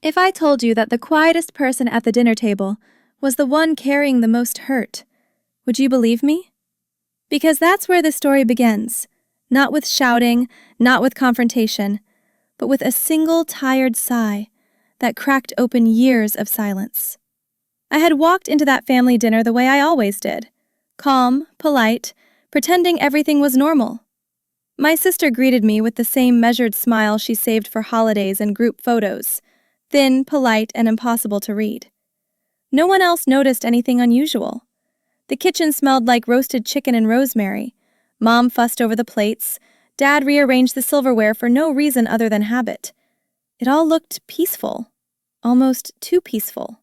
If I told you that the quietest person at the dinner table was the one carrying the most hurt, would you believe me? Because that's where the story begins, not with shouting, not with confrontation, but with a single tired sigh that cracked open years of silence. I had walked into that family dinner the way I always did, calm, polite, pretending everything was normal. My sister greeted me with the same measured smile she saved for holidays and group photos, thin, polite, and impossible to read. No one else noticed anything unusual. The kitchen smelled like roasted chicken and rosemary. Mom fussed over the plates. Dad rearranged the silverware for no reason other than habit. It all looked peaceful, almost too peaceful.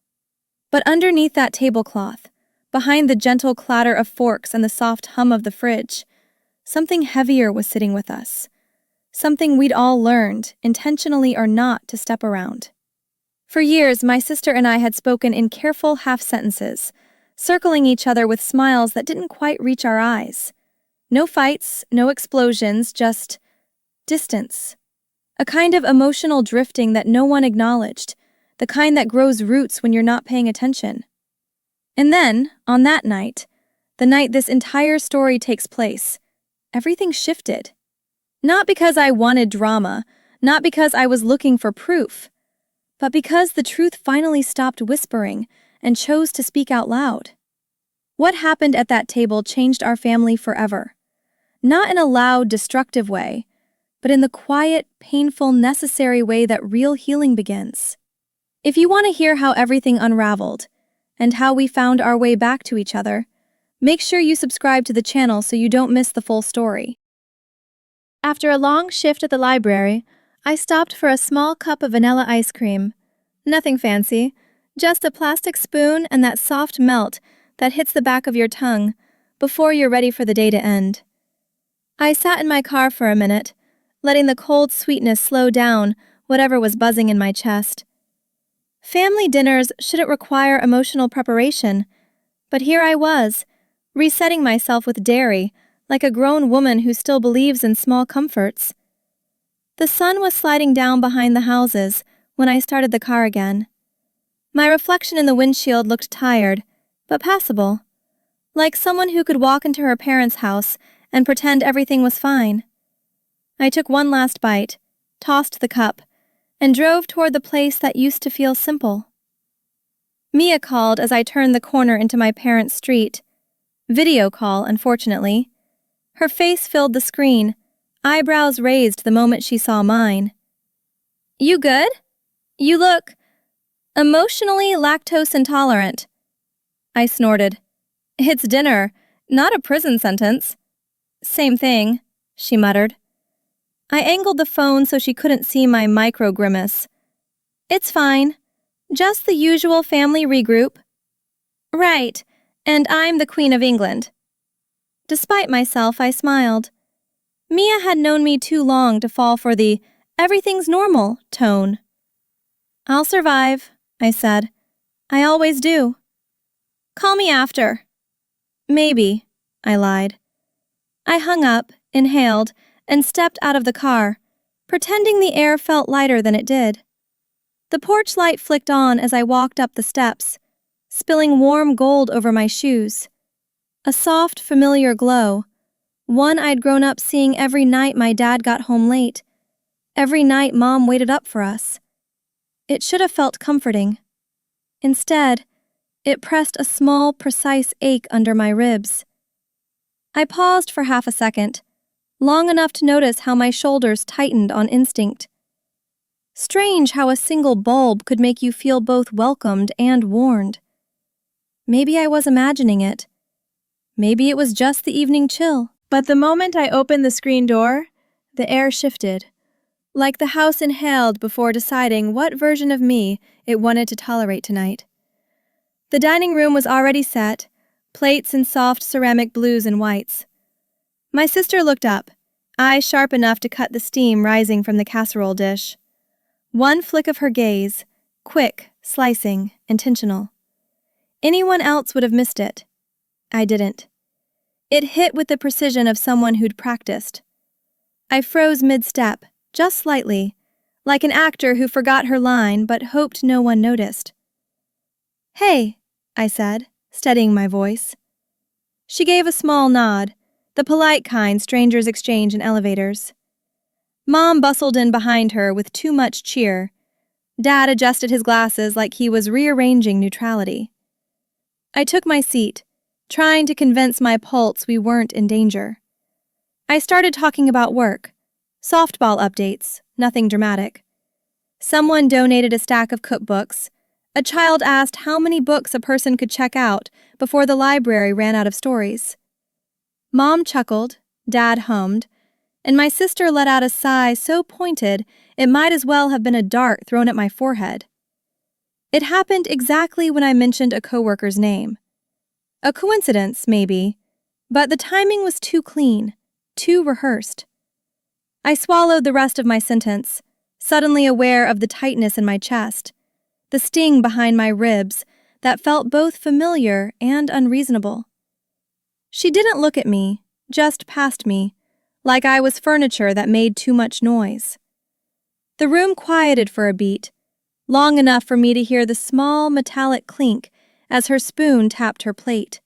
But underneath that tablecloth, behind the gentle clatter of forks and the soft hum of the fridge, something heavier was sitting with us. Something we'd all learned, intentionally or not, to step around. For years, my sister and I had spoken in careful half-sentences, circling each other with smiles that didn't quite reach our eyes. No fights, no explosions, just distance. A kind of emotional drifting that no one acknowledged, the kind that grows roots when you're not paying attention. And then, on that night, the night this entire story takes place, everything shifted. Not because I wanted drama, not because I was looking for proof, but because the truth finally stopped whispering and chose to speak out loud. What happened at that table changed our family forever. Not in a loud, destructive way, but in the quiet, painful, necessary way that real healing begins. If you want to hear how everything unraveled, and how we found our way back to each other, make sure you subscribe to the channel so you don't miss the full story. After a long shift at the library, I stopped for a small cup of vanilla ice cream. Nothing fancy, just a plastic spoon and that soft melt that hits the back of your tongue before you're ready for the day to end. I sat in my car for a minute, letting the cold sweetness slow down whatever was buzzing in my chest. Family dinners shouldn't require emotional preparation, but here I was, resetting myself with dairy, like a grown woman who still believes in small comforts. The sun was sliding down behind the houses when I started the car again. My reflection in the windshield looked tired, but passable, like someone who could walk into her parents' house and pretend everything was fine. I took one last bite, tossed the cup, and drove toward the place that used to feel simple. Mia called as I turned the corner into my parents' street. Video call, unfortunately. Her face filled the screen, eyebrows raised the moment she saw mine. "You good? You look emotionally lactose intolerant." I snorted. "It's dinner, not a prison sentence." "Same thing," she muttered. I angled the phone so she couldn't see my micro-grimace. "It's fine. Just the usual family regroup." "Right, and I'm the Queen of England." Despite myself, I smiled. Mia had known me too long to fall for the "everything's normal" tone. "I'll survive," I said. "I always do." "Call me after." "Maybe," I lied. I hung up, inhaled, and stepped out of the car, pretending the air felt lighter than it did. The porch light flicked on as I walked up the steps, spilling warm gold over my shoes. A soft, familiar glow, one I'd grown up seeing every night my dad got home late, every night Mom waited up for us. It should have felt comforting. Instead, it pressed a small, precise ache under my ribs. I paused for half a second, long enough to notice how my shoulders tightened on instinct. Strange how a single bulb could make you feel both welcomed and warned. Maybe I was imagining it. Maybe it was just the evening chill. But the moment I opened the screen door, the air shifted, like the house inhaled before deciding what version of me it wanted to tolerate tonight. The dining room was already set, plates in soft ceramic blues and whites. My sister looked up, eyes sharp enough to cut the steam rising from the casserole dish. One flick of her gaze, quick, slicing, intentional. Anyone else would have missed it. I didn't. It hit with the precision of someone who'd practiced. I froze mid-step, just slightly, like an actor who forgot her line but hoped no one noticed. "Hey," I said, steadying my voice. She gave a small nod, the polite kind strangers exchange in elevators. Mom bustled in behind her with too much cheer. Dad adjusted his glasses like he was rearranging neutrality. I took my seat, trying to convince my pulse we weren't in danger. I started talking about work, softball updates, nothing dramatic. Someone donated a stack of cookbooks. A child asked how many books a person could check out before the library ran out of stories. Mom chuckled, Dad hummed, and my sister let out a sigh so pointed it might as well have been a dart thrown at my forehead. It happened exactly when I mentioned a coworker's name. A coincidence, maybe, but the timing was too clean, too rehearsed. I swallowed the rest of my sentence, suddenly aware of the tightness in my chest, the sting behind my ribs that felt both familiar and unreasonable. She didn't look at me, just past me, like I was furniture that made too much noise. The room quieted for a beat, long enough for me to hear the small metallic clink as her spoon tapped her plate.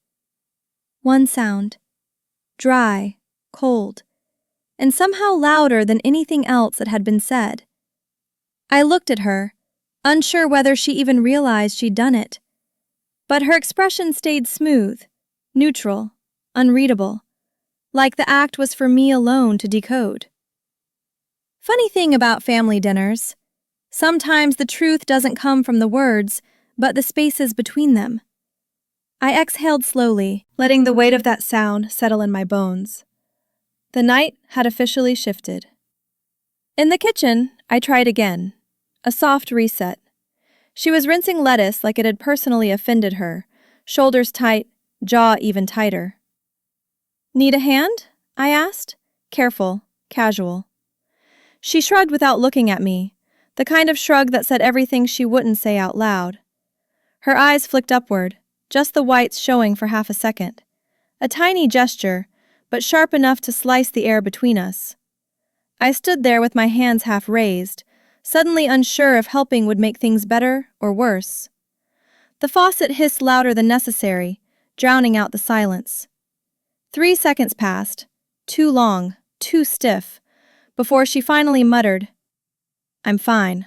One sound. Dry, cold, and somehow louder than anything else that had been said. I looked at her, unsure whether she even realized she'd done it. But her expression stayed smooth, neutral, unreadable, like the act was for me alone to decode. Funny thing about family dinners, sometimes the truth doesn't come from the words, but the spaces between them. I exhaled slowly, letting the weight of that sound settle in my bones. The night had officially shifted. In the kitchen, I tried again. A soft reset. She was rinsing lettuce like it had personally offended her, shoulders tight, jaw even tighter. "Need a hand?" I asked, careful, casual. She shrugged without looking at me, the kind of shrug that said everything she wouldn't say out loud. Her eyes flicked upward, just the whites showing for half a second. A tiny gesture, but sharp enough to slice the air between us. I stood there with my hands half raised, suddenly unsure if helping would make things better or worse. The faucet hissed louder than necessary, drowning out the silence. 3 seconds passed, too long, too stiff, before she finally muttered, "I'm fine."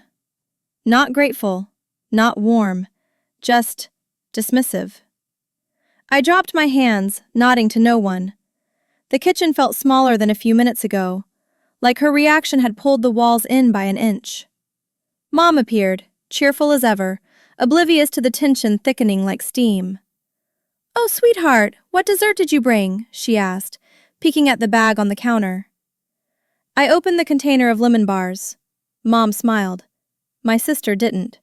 Not grateful, not warm, just dismissive. I dropped my hands, nodding to no one. The kitchen felt smaller than a few minutes ago, like her reaction had pulled the walls in by an inch. Mom appeared, cheerful as ever, oblivious to the tension thickening like steam. "Oh, sweetheart, what dessert did you bring?" she asked, peeking at the bag on the counter. I opened the container of lemon bars. Mom smiled. My sister didn't.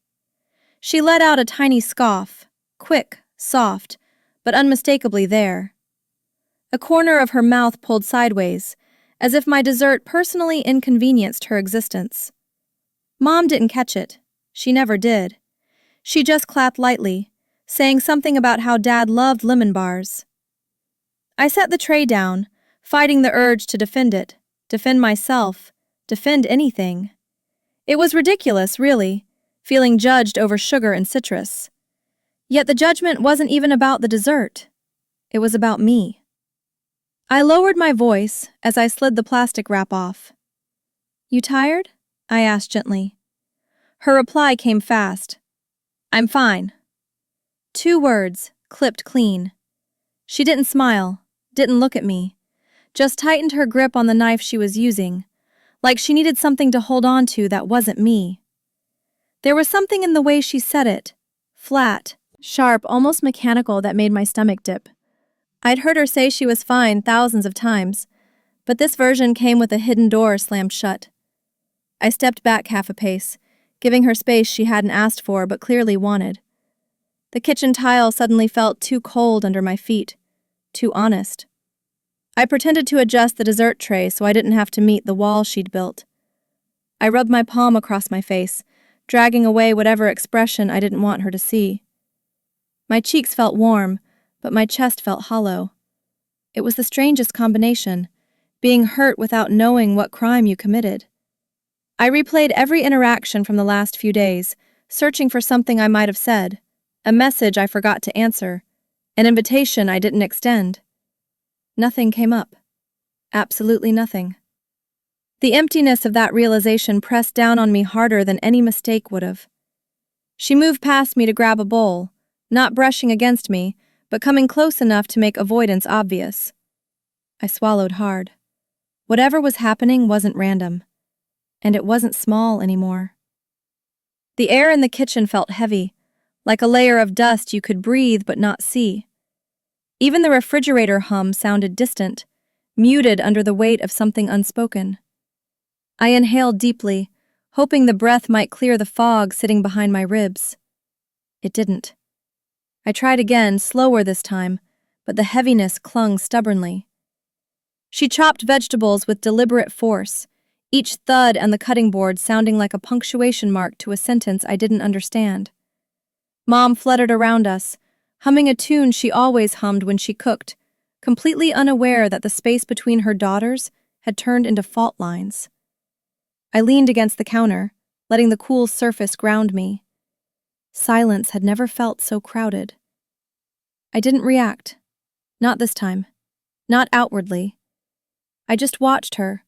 She let out a tiny scoff, quick, soft, but unmistakably there. A corner of her mouth pulled sideways, as if my dessert personally inconvenienced her existence. Mom didn't catch it. She never did. She just clapped lightly, saying something about how Dad loved lemon bars. I set the tray down, fighting the urge to defend it, defend myself, defend anything. It was ridiculous, really, feeling judged over sugar and citrus. Yet the judgment wasn't even about the dessert. It was about me. I lowered my voice as I slid the plastic wrap off. "You tired?" I asked gently. Her reply came fast. "I'm fine." 2 words, clipped clean. She didn't smile, didn't look at me, just tightened her grip on the knife she was using, like she needed something to hold on to that wasn't me. There was something in the way she said it, flat, sharp, almost mechanical, that made my stomach dip. I'd heard her say she was fine thousands of times, but this version came with a hidden door slammed shut. I stepped back half a pace, giving her space she hadn't asked for but clearly wanted. The kitchen tile suddenly felt too cold under my feet, too honest. I pretended to adjust the dessert tray so I didn't have to meet the wall she'd built. I rubbed my palm across my face, dragging away whatever expression I didn't want her to see. My cheeks felt warm, but my chest felt hollow. It was the strangest combination, being hurt without knowing what crime you committed. I replayed every interaction from the last few days, searching for something I might have said, a message I forgot to answer, an invitation I didn't extend. Nothing came up. Absolutely nothing. The emptiness of that realization pressed down on me harder than any mistake would have. She moved past me to grab a bowl, not brushing against me, but coming close enough to make avoidance obvious. I swallowed hard. Whatever was happening wasn't random, and it wasn't small anymore. The air in the kitchen felt heavy, like a layer of dust you could breathe but not see. Even the refrigerator hum sounded distant, muted under the weight of something unspoken. I inhaled deeply, hoping the breath might clear the fog sitting behind my ribs. It didn't. I tried again, slower this time, but the heaviness clung stubbornly. She chopped vegetables with deliberate force, each thud and the cutting board sounding like a punctuation mark to a sentence I didn't understand. Mom fluttered around us, humming a tune she always hummed when she cooked, completely unaware that the space between her daughters had turned into fault lines. I leaned against the counter, letting the cool surface ground me. Silence had never felt so crowded. I didn't react. Not this time. Not outwardly. I just watched her,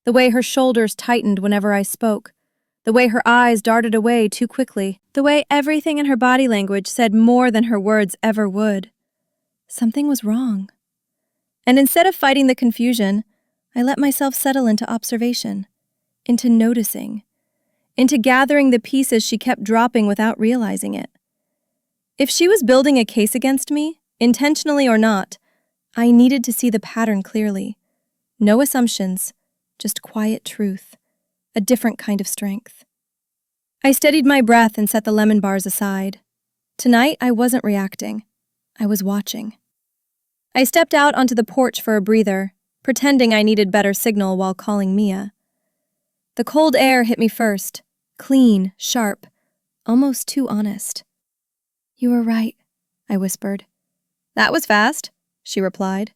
the way her shoulders tightened whenever I spoke, the way her eyes darted away too quickly, the way everything in her body language said more than her words ever would. Something was wrong. And instead of fighting the confusion, I let myself settle into observation, into noticing, into gathering the pieces she kept dropping without realizing it. If she was building a case against me, intentionally or not, I needed to see the pattern clearly. No assumptions, just quiet truth, a different kind of strength. I steadied my breath and set the lemon bars aside. Tonight, I wasn't reacting. I was watching. I stepped out onto the porch for a breather, pretending I needed better signal while calling Mia. The cold air hit me first, clean, sharp, almost too honest. "You were right," I whispered. "That was fast," she replied.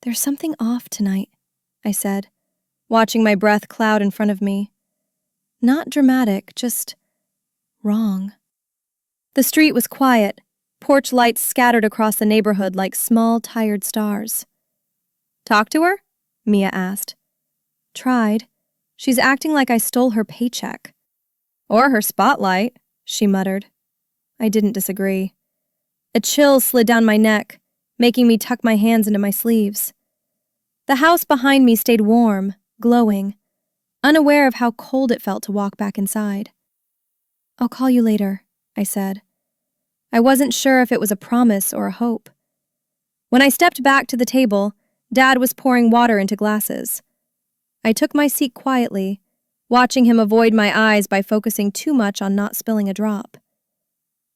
"There's something off tonight," I said, watching my breath cloud in front of me. Not dramatic, just wrong. The street was quiet, porch lights scattered across the neighborhood like small, tired stars. "Talk to her?" Mia asked. "Tried. She's acting like I stole her paycheck." "Or her spotlight," she muttered. I didn't disagree. A chill slid down my neck, making me tuck my hands into my sleeves. The house behind me stayed warm, glowing, unaware of how cold it felt to walk back inside. "I'll call you later," I said. I wasn't sure if it was a promise or a hope. When I stepped back to the table, Dad was pouring water into glasses. I took my seat quietly, watching him avoid my eyes by focusing too much on not spilling a drop.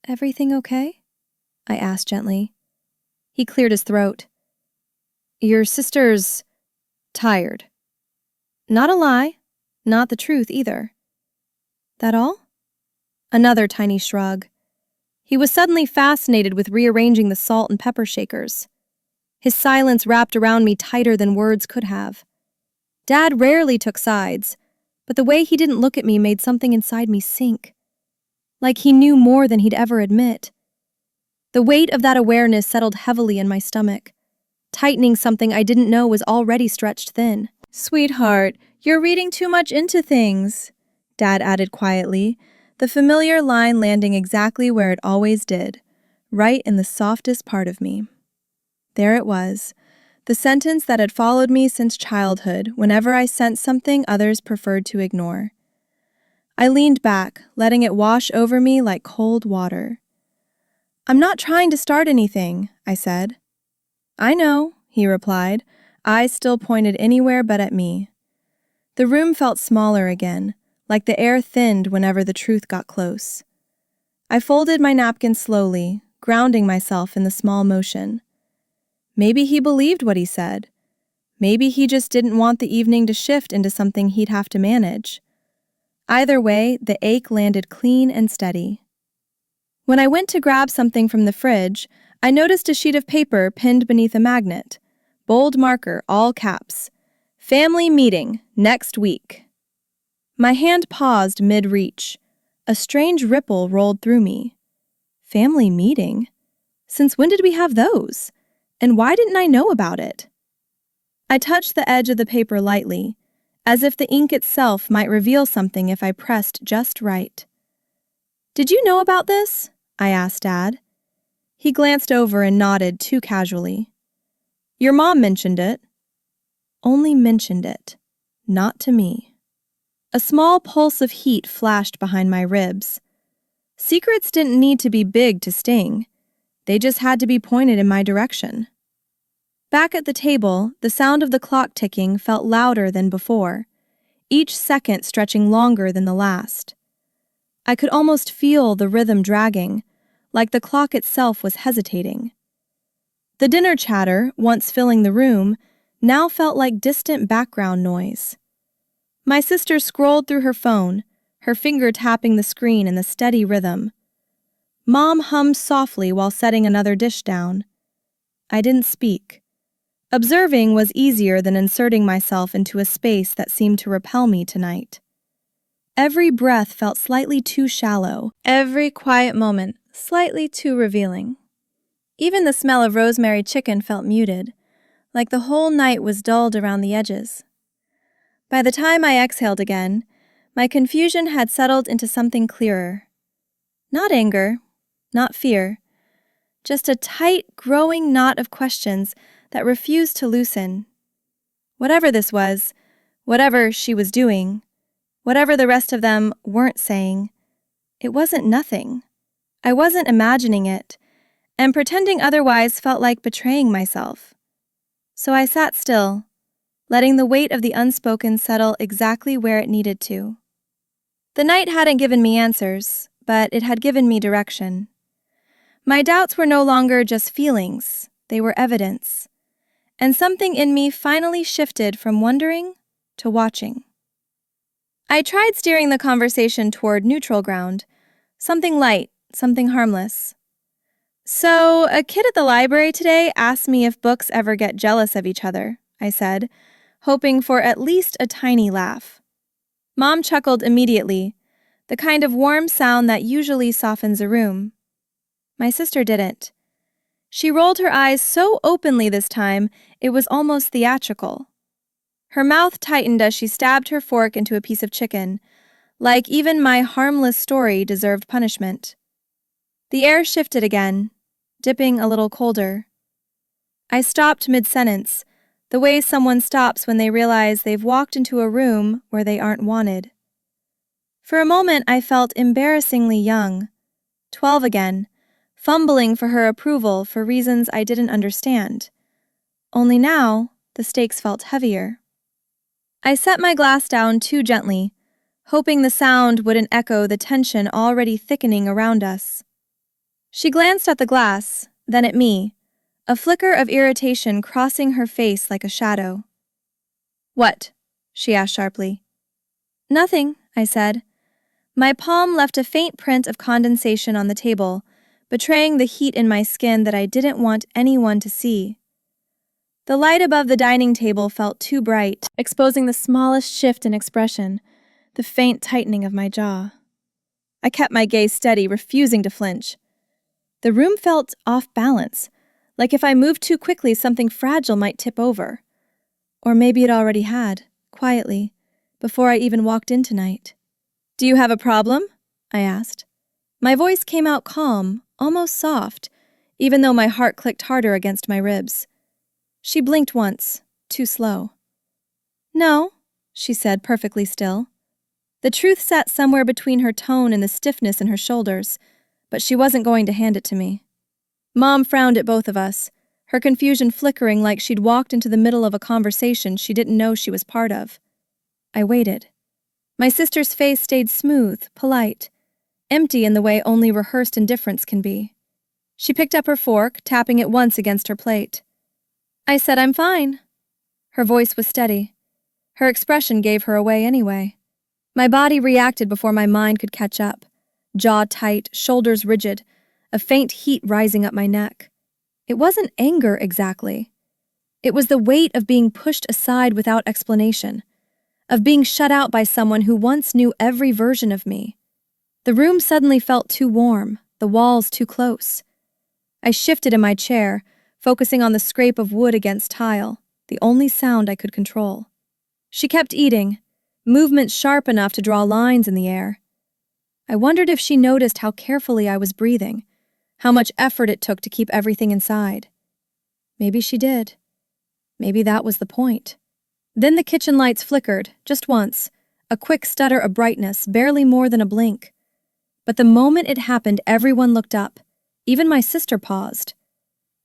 "Everything okay?" I asked gently. He cleared his throat. "Your sister's tired." Not a lie, not the truth either. "That all?" Another tiny shrug. He was suddenly fascinated with rearranging the salt and pepper shakers. His silence wrapped around me tighter than words could have. Dad rarely took sides, but the way he didn't look at me made something inside me sink. Like he knew more than he'd ever admit. The weight of that awareness settled heavily in my stomach, tightening something I didn't know was already stretched thin. "Sweetheart, you're reading too much into things," Dad added quietly, the familiar line landing exactly where it always did, right in the softest part of me. There it was, the sentence that had followed me since childhood whenever I sensed something others preferred to ignore. I leaned back, letting it wash over me like cold water. "I'm not trying to start anything," I said. "I know," he replied, eyes still pointed anywhere but at me. The room felt smaller again, like the air thinned whenever the truth got close. I folded my napkin slowly, grounding myself in the small motion. Maybe he believed what he said. Maybe he just didn't want the evening to shift into something he'd have to manage. Either way, the ache landed clean and steady. When I went to grab something from the fridge, I noticed a sheet of paper pinned beneath a magnet. Bold marker, all caps. "Family meeting, next week." My hand paused mid-reach. A strange ripple rolled through me. Family meeting? Since when did we have those? And why didn't I know about it? I touched the edge of the paper lightly, as if the ink itself might reveal something if I pressed just right. "Did you know about this?" I asked Dad. He glanced over and nodded too casually. "Your mom mentioned it." Only mentioned it, not to me. A small pulse of heat flashed behind my ribs. Secrets didn't need to be big to sting. They just had to be pointed in my direction. Back at the table, the sound of the clock ticking felt louder than before, each second stretching longer than the last. I could almost feel the rhythm dragging, like the clock itself was hesitating. The dinner chatter, once filling the room, now felt like distant background noise. My sister scrolled through her phone, her finger tapping the screen in the steady rhythm. Mom hummed softly while setting another dish down. I didn't speak. Observing was easier than inserting myself into a space that seemed to repel me tonight. Every breath felt slightly too shallow, every quiet moment slightly too revealing. Even the smell of rosemary chicken felt muted, like the whole night was dulled around the edges. By the time I exhaled again, my confusion had settled into something clearer. Not anger, not fear, just a tight, growing knot of questions that refused to loosen. Whatever this was, whatever she was doing, whatever the rest of them weren't saying, it wasn't nothing. I wasn't imagining it, and pretending otherwise felt like betraying myself. So I sat still, letting the weight of the unspoken settle exactly where it needed to. The night hadn't given me answers, but it had given me direction. My doubts were no longer just feelings, they were evidence. And something in me finally shifted from wondering to watching. I tried steering the conversation toward neutral ground, something light, something harmless. "So, a kid at the library today asked me if books ever get jealous of each other," I said, hoping for at least a tiny laugh. Mom chuckled immediately, the kind of warm sound that usually softens a room. My sister didn't. She rolled her eyes so openly this time, it was almost theatrical. Her mouth tightened as she stabbed her fork into a piece of chicken, like even my harmless story deserved punishment. The air shifted again, dipping a little colder. I stopped mid-sentence, the way someone stops when they realize they've walked into a room where they aren't wanted. For a moment I felt embarrassingly young, 12 again, fumbling for her approval for reasons I didn't understand. Only now, the stakes felt heavier. I set my glass down too gently, hoping the sound wouldn't echo the tension already thickening around us. She glanced at the glass, then at me, a flicker of irritation crossing her face like a shadow. "What?" she asked sharply. "Nothing," I said. My palm left a faint print of condensation on the table, betraying the heat in my skin that I didn't want anyone to see. The light above the dining table felt too bright, exposing the smallest shift in expression, the faint tightening of my jaw. I kept my gaze steady, refusing to flinch. The room felt off balance, like if I moved too quickly something fragile might tip over. Or maybe it already had, quietly, before I even walked in tonight. "Do you have a problem?" I asked. My voice came out calm, almost soft, even though my heart clicked harder against my ribs. She blinked once, too slow. "No," she said, perfectly still. The truth sat somewhere between her tone and the stiffness in her shoulders, but she wasn't going to hand it to me. Mom frowned at both of us, her confusion flickering like she'd walked into the middle of a conversation she didn't know she was part of. I waited. My sister's face stayed smooth, polite, empty in the way only rehearsed indifference can be. She picked up her fork, tapping it once against her plate. I said, "I'm fine." Her voice was steady. Her expression gave her away anyway. My body reacted before my mind could catch up, jaw tight, shoulders rigid, a faint heat rising up my neck. It wasn't anger exactly. It was the weight of being pushed aside without explanation, of being shut out by someone who once knew every version of me. The room suddenly felt too warm, the walls too close. I shifted in my chair, focusing on the scrape of wood against tile, the only sound I could control. She kept eating, movements sharp enough to draw lines in the air. I wondered if she noticed how carefully I was breathing, how much effort it took to keep everything inside. Maybe she did. Maybe that was the point. Then the kitchen lights flickered, just once, a quick stutter of brightness, barely more than a blink. But the moment it happened, everyone looked up. Even my sister paused.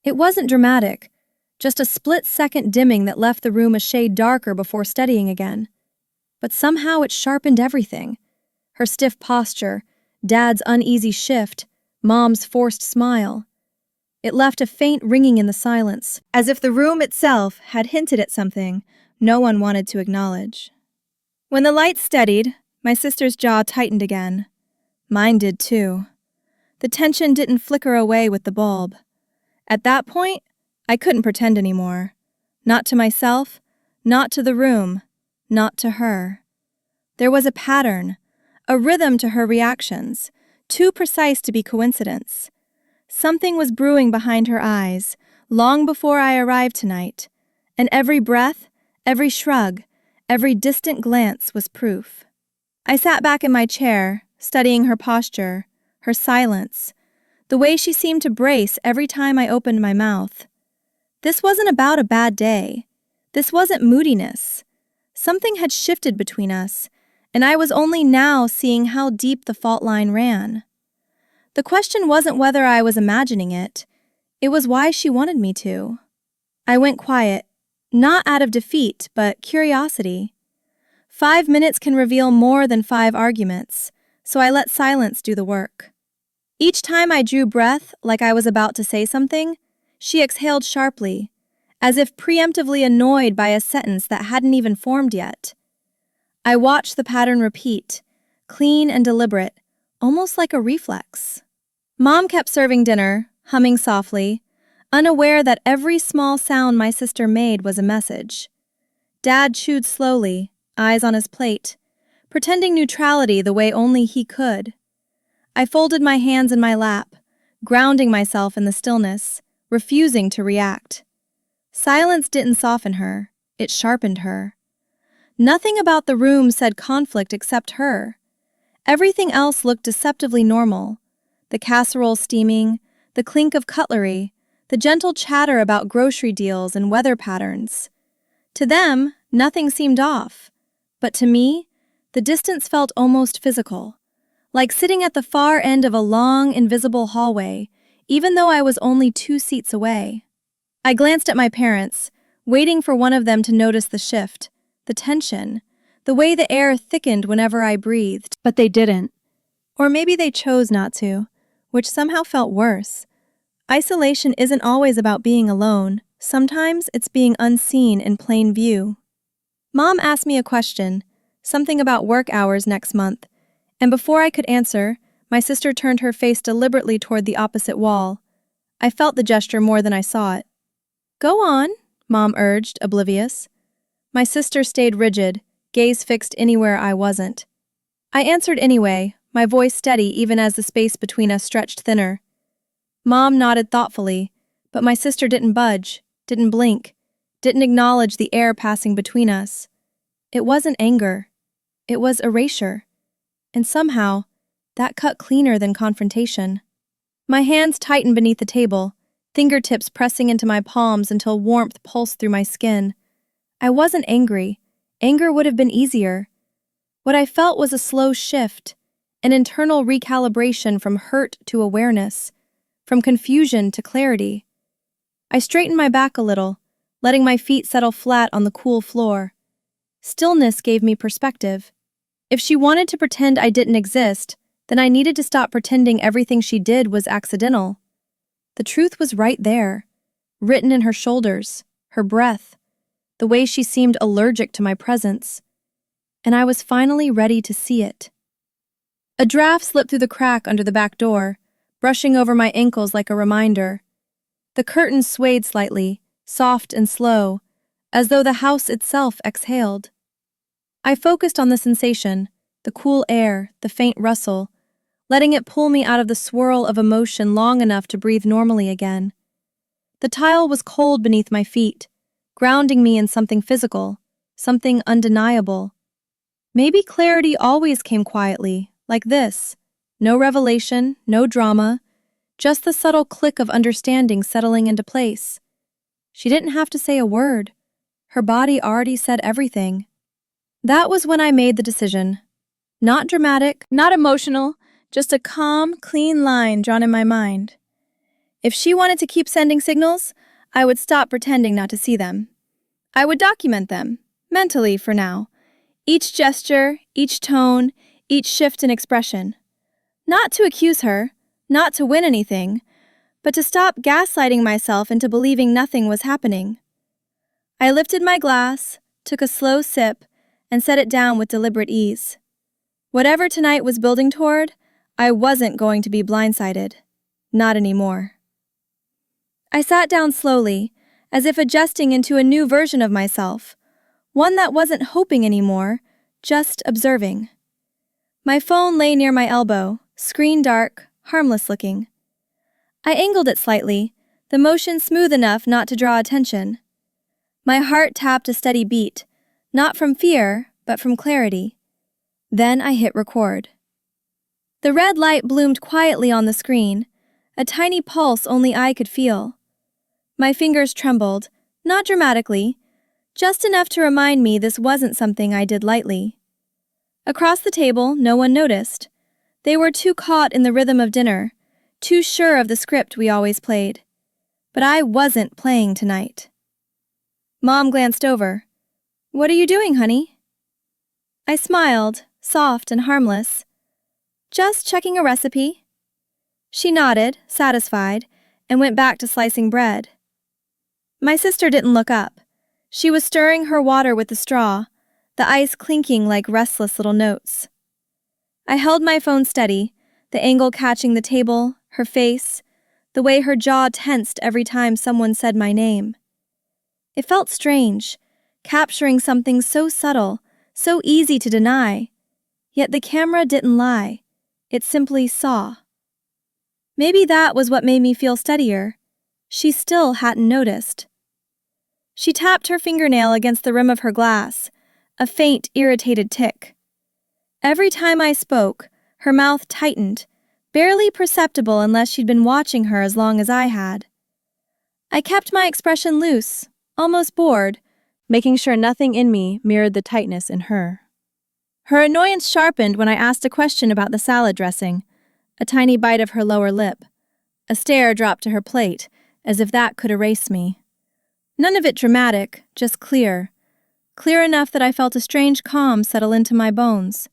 It wasn't dramatic, just a split-second dimming that left the room a shade darker before steadying again. But somehow it sharpened everything. Her stiff posture, Dad's uneasy shift, Mom's forced smile. It left a faint ringing in the silence, as if the room itself had hinted at something no one wanted to acknowledge. When the lights steadied, my sister's jaw tightened again. Mine did too. The tension didn't flicker away with the bulb. At that point, I couldn't pretend anymore. Not to myself, not to the room, not to her. There was a pattern, a rhythm to her reactions, too precise to be coincidence. Something was brewing behind her eyes, long before I arrived tonight, and every breath, every shrug, every distant glance was proof. I sat back in my chair, studying her posture, her silence, the way she seemed to brace every time I opened my mouth. This wasn't about a bad day. This wasn't moodiness. Something had shifted between us, and I was only now seeing how deep the fault line ran. The question wasn't whether I was imagining it. It was why she wanted me to. I went quiet, not out of defeat, but curiosity. 5 minutes can reveal more than 5 arguments, so I let silence do the work. Each time I drew breath like I was about to say something, she exhaled sharply, as if preemptively annoyed by a sentence that hadn't even formed yet. I watched the pattern repeat, clean and deliberate, almost like a reflex. Mom kept serving dinner, humming softly, unaware that every small sound my sister made was a message. Dad chewed slowly, eyes on his plate, pretending neutrality the way only he could. I folded my hands in my lap, grounding myself in the stillness, refusing to react. Silence didn't soften her, it sharpened her. Nothing about the room said conflict except her. Everything else looked deceptively normal. The casserole steaming, the clink of cutlery, the gentle chatter about grocery deals and weather patterns. To them, nothing seemed off. But to me, the distance felt almost physical, like sitting at the far end of a long, invisible hallway, even though I was only 2 seats away. I glanced at my parents, waiting for one of them to notice the shift, the tension, the way the air thickened whenever I breathed, but they didn't. Or maybe they chose not to, which somehow felt worse. Isolation isn't always about being alone. Sometimes it's being unseen in plain view. Mom asked me a question, something about work hours next month, and before I could answer, my sister turned her face deliberately toward the opposite wall. I felt the gesture more than I saw it. "Go on," Mom urged, oblivious. My sister stayed rigid, gaze fixed anywhere I wasn't. I answered anyway, my voice steady even as the space between us stretched thinner. Mom nodded thoughtfully, but my sister didn't budge, didn't blink, didn't acknowledge the air passing between us. It wasn't anger. It was erasure. And somehow, that cut cleaner than confrontation. My hands tightened beneath the table, fingertips pressing into my palms until warmth pulsed through my skin. I wasn't angry. Anger would have been easier. What I felt was a slow shift, an internal recalibration from hurt to awareness, from confusion to clarity. I straightened my back a little, letting my feet settle flat on the cool floor. Stillness gave me perspective. If she wanted to pretend I didn't exist, then I needed to stop pretending everything she did was accidental. The truth was right there, written in her shoulders, her breath, the way she seemed allergic to my presence. And I was finally ready to see it. A draft slipped through the crack under the back door, brushing over my ankles like a reminder. The curtains swayed slightly, soft and slow, as though the house itself exhaled. I focused on the sensation, the cool air, the faint rustle, letting it pull me out of the swirl of emotion long enough to breathe normally again. The tile was cold beneath my feet, grounding me in something physical, something undeniable. Maybe clarity always came quietly, like this. No revelation, no drama, just the subtle click of understanding settling into place. She didn't have to say a word. Her body already said everything. That was when I made the decision. Not dramatic, not emotional, just a calm, clean line drawn in my mind. If she wanted to keep sending signals, I would stop pretending not to see them. I would document them, mentally for now. Each gesture, each tone, each shift in expression. Not to accuse her, not to win anything, but to stop gaslighting myself into believing nothing was happening. I lifted my glass, took a slow sip, and set it down with deliberate ease. Whatever tonight was building toward, I wasn't going to be blindsided. Not anymore. I sat down slowly, as if adjusting into a new version of myself, one that wasn't hoping anymore, just observing. My phone lay near my elbow, screen dark, harmless looking. I angled it slightly, the motion smooth enough not to draw attention. My heart tapped a steady beat, not from fear, but from clarity. Then I hit record. The red light bloomed quietly on the screen, a tiny pulse only I could feel. My fingers trembled, not dramatically, just enough to remind me this wasn't something I did lightly. Across the table, no one noticed. They were too caught in the rhythm of dinner, too sure of the script we always played. But I wasn't playing tonight. Mom glanced over. "What are you doing, honey?" I smiled, soft and harmless. "Just checking a recipe." She nodded, satisfied, and went back to slicing bread. My sister didn't look up. She was stirring her water with the straw, the ice clinking like restless little notes. I held my phone steady, the angle catching the table, her face, the way her jaw tensed every time someone said my name. It felt strange, capturing something so subtle, so easy to deny. Yet the camera didn't lie. It simply saw. Maybe that was what made me feel steadier. She still hadn't noticed. She tapped her fingernail against the rim of her glass, a faint, irritated tick. Every time I spoke, her mouth tightened, barely perceptible unless she'd been watching her as long as I had. I kept my expression loose, almost bored, making sure nothing in me mirrored the tightness in her. Her annoyance sharpened when I asked a question about the salad dressing, a tiny bite of her lower lip. A stare dropped to her plate, as if that could erase me. None of it dramatic, just clear. Clear enough that I felt a strange calm settle into my bones.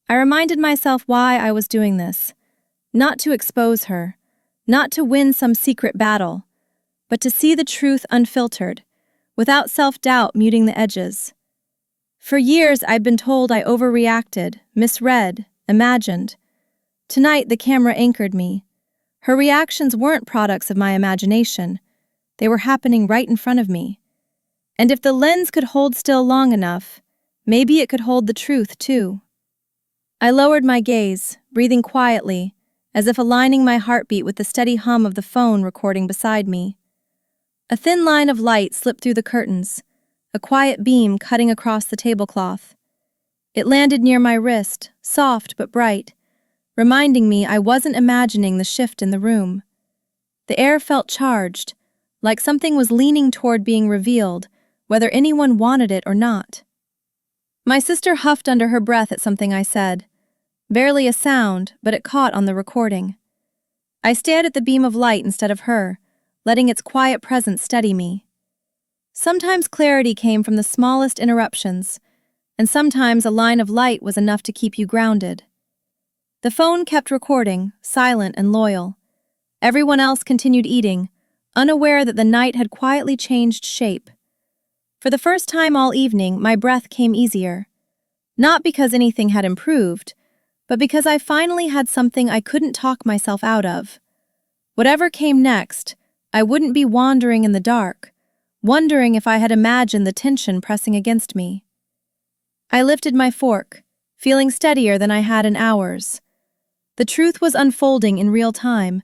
I reminded myself why I was doing this. Not to expose her, not to win some secret battle, but to see the truth unfiltered, without self-doubt muting the edges. For years I'd been told I overreacted, misread, imagined. Tonight the camera anchored me. Her reactions weren't products of my imagination. They were happening right in front of me. And if the lens could hold still long enough, maybe it could hold the truth too. I lowered my gaze, breathing quietly, as if aligning my heartbeat with the steady hum of the phone recording beside me. A thin line of light slipped through the curtains, a quiet beam cutting across the tablecloth. It landed near my wrist, soft but bright, reminding me I wasn't imagining the shift in the room. The air felt charged, like something was leaning toward being revealed, whether anyone wanted it or not. My sister huffed under her breath at something I said. Barely a sound, but it caught on the recording. I stared at the beam of light instead of her, letting its quiet presence steady me. Sometimes clarity came from the smallest interruptions, and sometimes a line of light was enough to keep you grounded. The phone kept recording, silent and loyal. Everyone else continued eating, unaware that the night had quietly changed shape. For the first time all evening, my breath came easier. Not because anything had improved, but because I finally had something I couldn't talk myself out of. Whatever came next, I wouldn't be wandering in the dark, wondering if I had imagined the tension pressing against me. I lifted my fork, feeling steadier than I had in hours. The truth was unfolding in real time,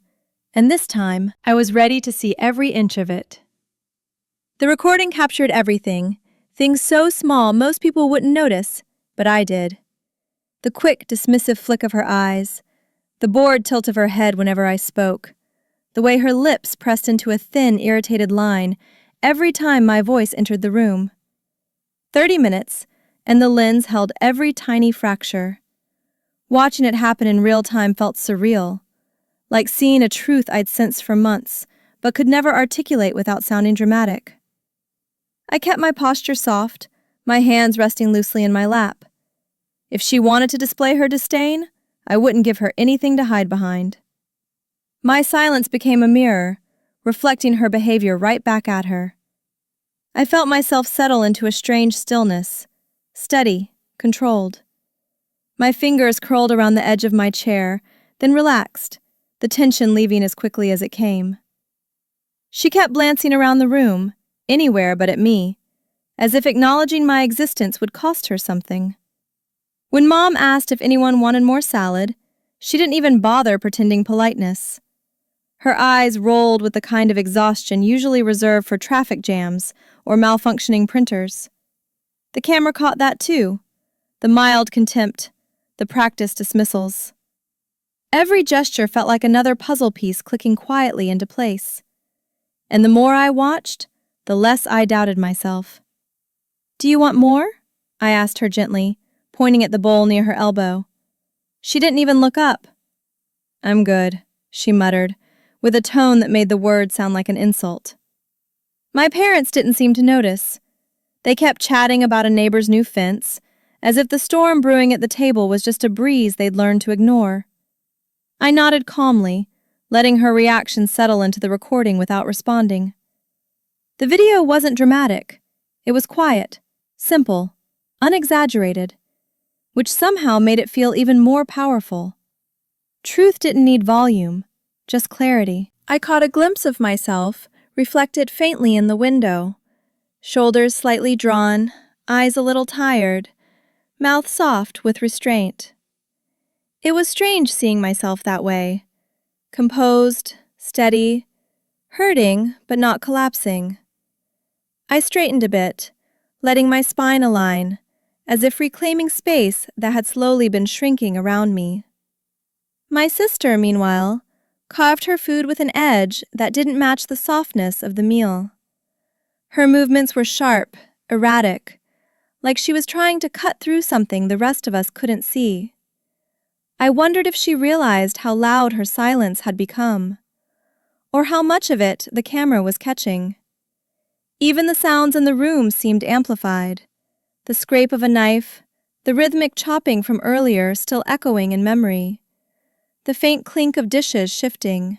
and this time I was ready to see every inch of it. The recording captured everything, things so small most people wouldn't notice, but I did. The quick, dismissive flick of her eyes, the bored tilt of her head whenever I spoke, the way her lips pressed into a thin, irritated line every time my voice entered the room. 30 minutes, and the lens held every tiny fracture. Watching it happen in real time felt surreal, like seeing a truth I'd sensed for months, but could never articulate without sounding dramatic. I kept my posture soft, my hands resting loosely in my lap. If she wanted to display her disdain, I wouldn't give her anything to hide behind. My silence became a mirror, reflecting her behavior right back at her. I felt myself settle into a strange stillness, steady, controlled. My fingers curled around the edge of my chair, then relaxed, the tension leaving as quickly as it came. She kept glancing around the room, anywhere but at me, as if acknowledging my existence would cost her something. When Mom asked if anyone wanted more salad, she didn't even bother pretending politeness. Her eyes rolled with the kind of exhaustion usually reserved for traffic jams or malfunctioning printers. The camera caught that too, the mild contempt, the practiced dismissals. Every gesture felt like another puzzle piece clicking quietly into place. And the more I watched, the less I doubted myself. "Do you want more?" I asked her gently, pointing at the bowl near her elbow. She didn't even look up. "I'm good," she muttered, with a tone that made the word sound like an insult. My parents didn't seem to notice. They kept chatting about a neighbor's new fence, as if the storm brewing at the table was just a breeze they'd learned to ignore. I nodded calmly, letting her reaction settle into the recording without responding. The video wasn't dramatic. It was quiet, simple, unexaggerated, which somehow made it feel even more powerful. Truth didn't need volume, just clarity. I caught a glimpse of myself, reflected faintly in the window. Shoulders slightly drawn, eyes a little tired, mouth soft with restraint. It was strange seeing myself that way. Composed, steady, hurting but not collapsing. I straightened a bit, letting my spine align, as if reclaiming space that had slowly been shrinking around me. My sister, meanwhile, carved her food with an edge that didn't match the softness of the meal. Her movements were sharp, erratic, like she was trying to cut through something the rest of us couldn't see. I wondered if she realized how loud her silence had become, or how much of it the camera was catching. Even the sounds in the room seemed amplified, the scrape of a knife, the rhythmic chopping from earlier still echoing in memory, the faint clink of dishes shifting.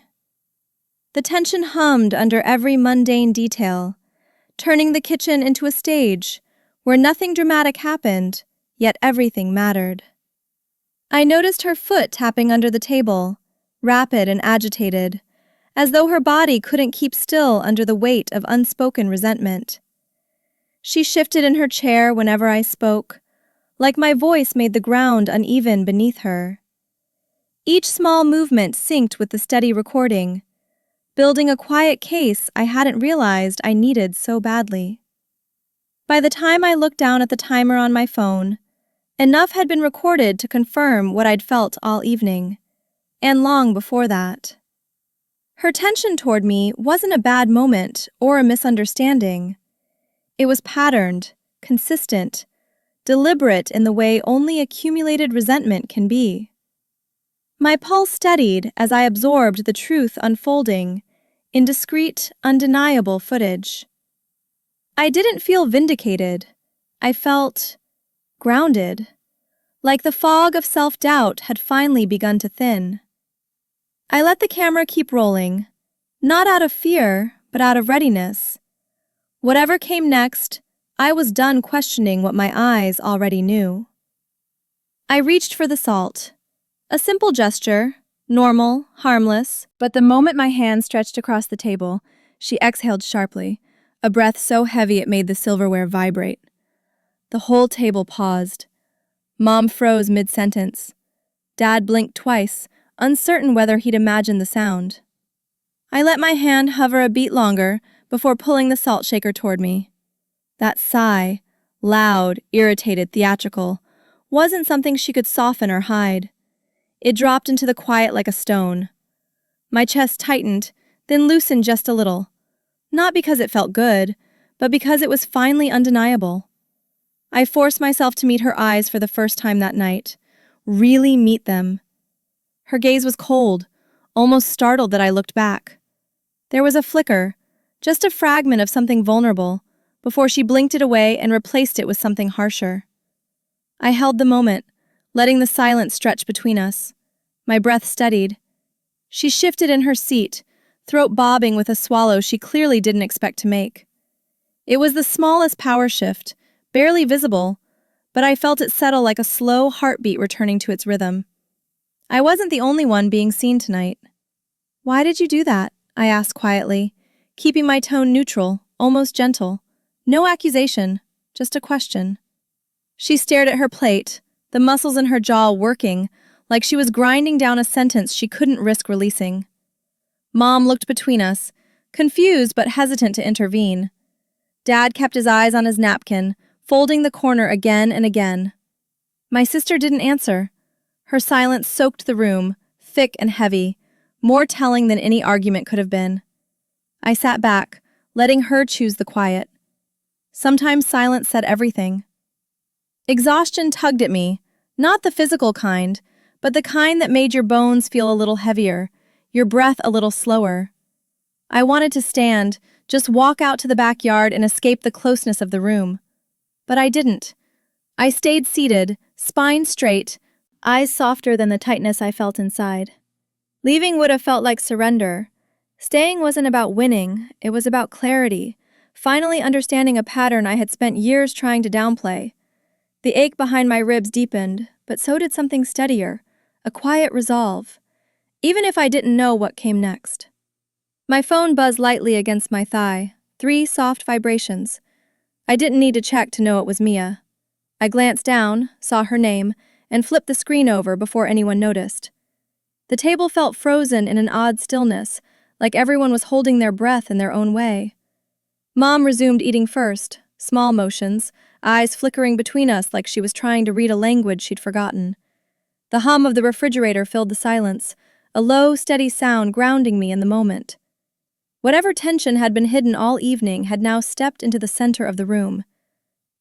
The tension hummed under every mundane detail, turning the kitchen into a stage where nothing dramatic happened, yet everything mattered. I noticed her foot tapping under the table, rapid and agitated, as though her body couldn't keep still under the weight of unspoken resentment. She shifted in her chair whenever I spoke, like my voice made the ground uneven beneath her. Each small movement synced with the steady recording, building a quiet case I hadn't realized I needed so badly. By the time I looked down at the timer on my phone, enough had been recorded to confirm what I'd felt all evening, and long before that. Her tension toward me wasn't a bad moment or a misunderstanding. It was patterned, consistent, deliberate in the way only accumulated resentment can be. My pulse steadied as I absorbed the truth unfolding in discreet, undeniable footage. I didn't feel vindicated. I felt grounded, like the fog of self-doubt had finally begun to thin. I let the camera keep rolling, not out of fear, but out of readiness. Whatever came next, I was done questioning what my eyes already knew. I reached for the salt. A simple gesture, normal, harmless, but the moment my hand stretched across the table, she exhaled sharply, a breath so heavy it made the silverware vibrate. The whole table paused. Mom froze mid-sentence. Dad blinked twice, uncertain whether he'd imagined the sound. I let my hand hover a beat longer before pulling the salt shaker toward me. That sigh, loud, irritated, theatrical, wasn't something she could soften or hide. It dropped into the quiet like a stone. My chest tightened, then loosened just a little. Not because it felt good, but because it was finally undeniable. I forced myself to meet her eyes for the first time that night. Really meet them. Her gaze was cold, almost startled that I looked back. There was a flicker, just a fragment of something vulnerable, before she blinked it away and replaced it with something harsher. I held the moment, letting the silence stretch between us. My breath steadied. She shifted in her seat, throat bobbing with a swallow she clearly didn't expect to make. It was the smallest power shift, barely visible, but I felt it settle like a slow heartbeat returning to its rhythm. I wasn't the only one being seen tonight. "Why did you do that?" I asked quietly, keeping my tone neutral, almost gentle. No accusation, just a question. She stared at her plate, the muscles in her jaw working, like she was grinding down a sentence she couldn't risk releasing. Mom looked between us, confused but hesitant to intervene. Dad kept his eyes on his napkin, folding the corner again and again. My sister didn't answer. Her silence soaked the room, thick and heavy, more telling than any argument could have been. I sat back, letting her choose the quiet. Sometimes silence said everything. Exhaustion tugged at me, not the physical kind, but the kind that made your bones feel a little heavier, your breath a little slower. I wanted to stand, just walk out to the backyard and escape the closeness of the room. But I didn't. I stayed seated, spine straight, eyes softer than the tightness I felt inside. Leaving would have felt like surrender. Staying wasn't about winning, it was about clarity, finally understanding a pattern I had spent years trying to downplay. The ache behind my ribs deepened, but so did something steadier, a quiet resolve, even if I didn't know what came next. My phone buzzed lightly against my thigh, 3 soft vibrations. I didn't need to check to know it was Mia. I glanced down, saw her name, and flipped the screen over before anyone noticed. The table felt frozen in an odd stillness, like everyone was holding their breath in their own way. Mom resumed eating first, small motions, eyes flickering between us like she was trying to read a language she'd forgotten. The hum of the refrigerator filled the silence, a low, steady sound grounding me in the moment. Whatever tension had been hidden all evening had now stepped into the center of the room.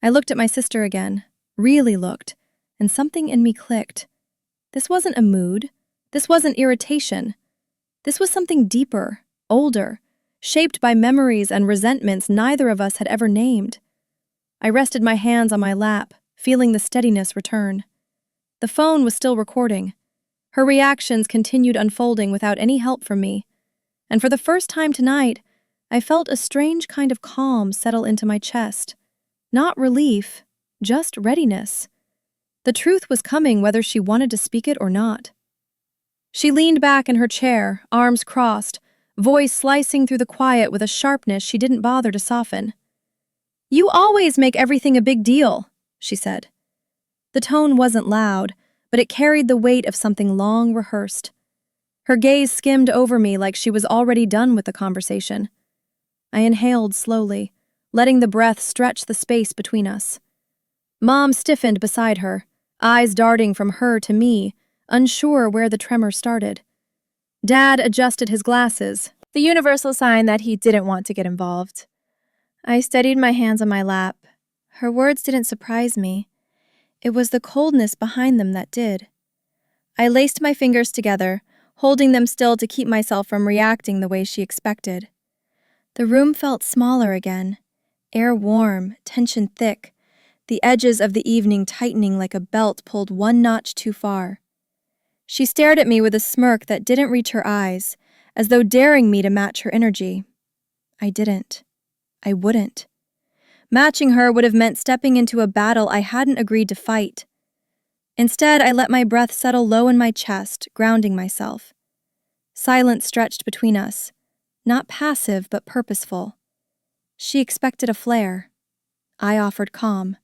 I looked at my sister again, really looked, and something in me clicked. This wasn't a mood. This wasn't irritation. This was something deeper, older, shaped by memories and resentments neither of us had ever named. I rested my hands on my lap, feeling the steadiness return. The phone was still recording. Her reactions continued unfolding without any help from me. And for the first time tonight, I felt a strange kind of calm settle into my chest. Not relief, just readiness. The truth was coming whether she wanted to speak it or not. She leaned back in her chair, arms crossed, voice slicing through the quiet with a sharpness she didn't bother to soften. "You always make everything a big deal," she said. The tone wasn't loud, but it carried the weight of something long rehearsed. Her gaze skimmed over me like she was already done with the conversation. I inhaled slowly, letting the breath stretch the space between us. Mom stiffened beside her, eyes darting from her to me, unsure where the tremor started. Dad adjusted his glasses, the universal sign that he didn't want to get involved. I steadied my hands on my lap. Her words didn't surprise me. It was the coldness behind them that did. I laced my fingers together, holding them still to keep myself from reacting the way she expected. The room felt smaller again, air warm, tension thick, the edges of the evening tightening like a belt pulled one notch too far. She stared at me with a smirk that didn't reach her eyes, as though daring me to match her energy. I didn't. I wouldn't. Matching her would have meant stepping into a battle I hadn't agreed to fight. Instead, I let my breath settle low in my chest, grounding myself. Silence stretched between us, not passive but purposeful. She expected a flare. I offered calm.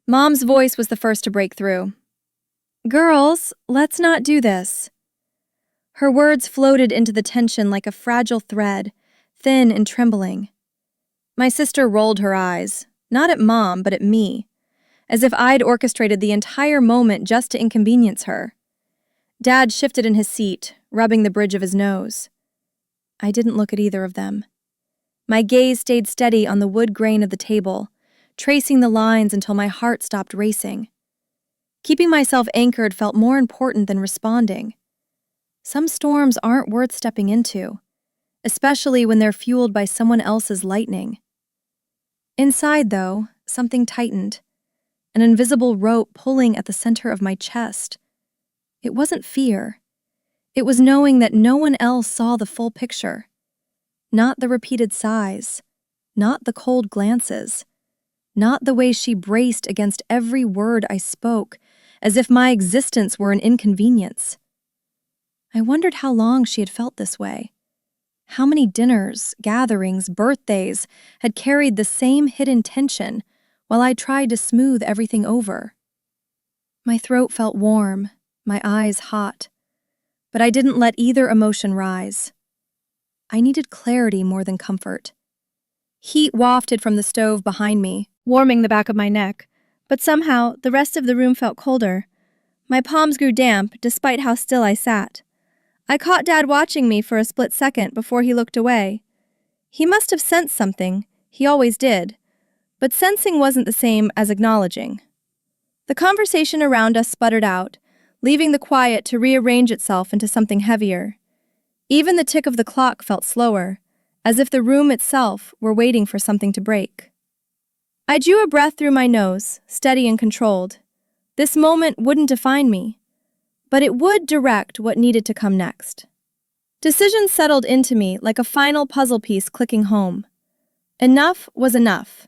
Mom's voice was the first to break through. "Girls, let's not do this." Her words floated into the tension like a fragile thread, thin and trembling. My sister rolled her eyes, not at Mom, but at me, as if I'd orchestrated the entire moment just to inconvenience her. Dad shifted in his seat, rubbing the bridge of his nose. I didn't look at either of them. My gaze stayed steady on the wood grain of the table, tracing the lines until my heart stopped racing. Keeping myself anchored felt more important than responding. Some storms aren't worth stepping into, especially when they're fueled by someone else's lightning. Inside, though, something tightened, an invisible rope pulling at the center of my chest. It wasn't fear. It was knowing that no one else saw the full picture. Not the repeated sighs, not the cold glances, not the way she braced against every word I spoke, as if my existence were an inconvenience. I wondered how long she had felt this way. How many dinners, gatherings, birthdays had carried the same hidden tension while I tried to smooth everything over. My throat felt warm, my eyes hot, but I didn't let either emotion rise. I needed clarity more than comfort. Heat wafted from the stove behind me, warming the back of my neck, but somehow the rest of the room felt colder. My palms grew damp despite how still I sat. I caught Dad watching me for a split second before he looked away. He must have sensed something, he always did, but sensing wasn't the same as acknowledging. The conversation around us sputtered out, leaving the quiet to rearrange itself into something heavier. Even the tick of the clock felt slower, as if the room itself were waiting for something to break. I drew a breath through my nose, steady and controlled. This moment wouldn't define me, but it would direct what needed to come next. Decisions settled into me like a final puzzle piece clicking home. Enough was enough.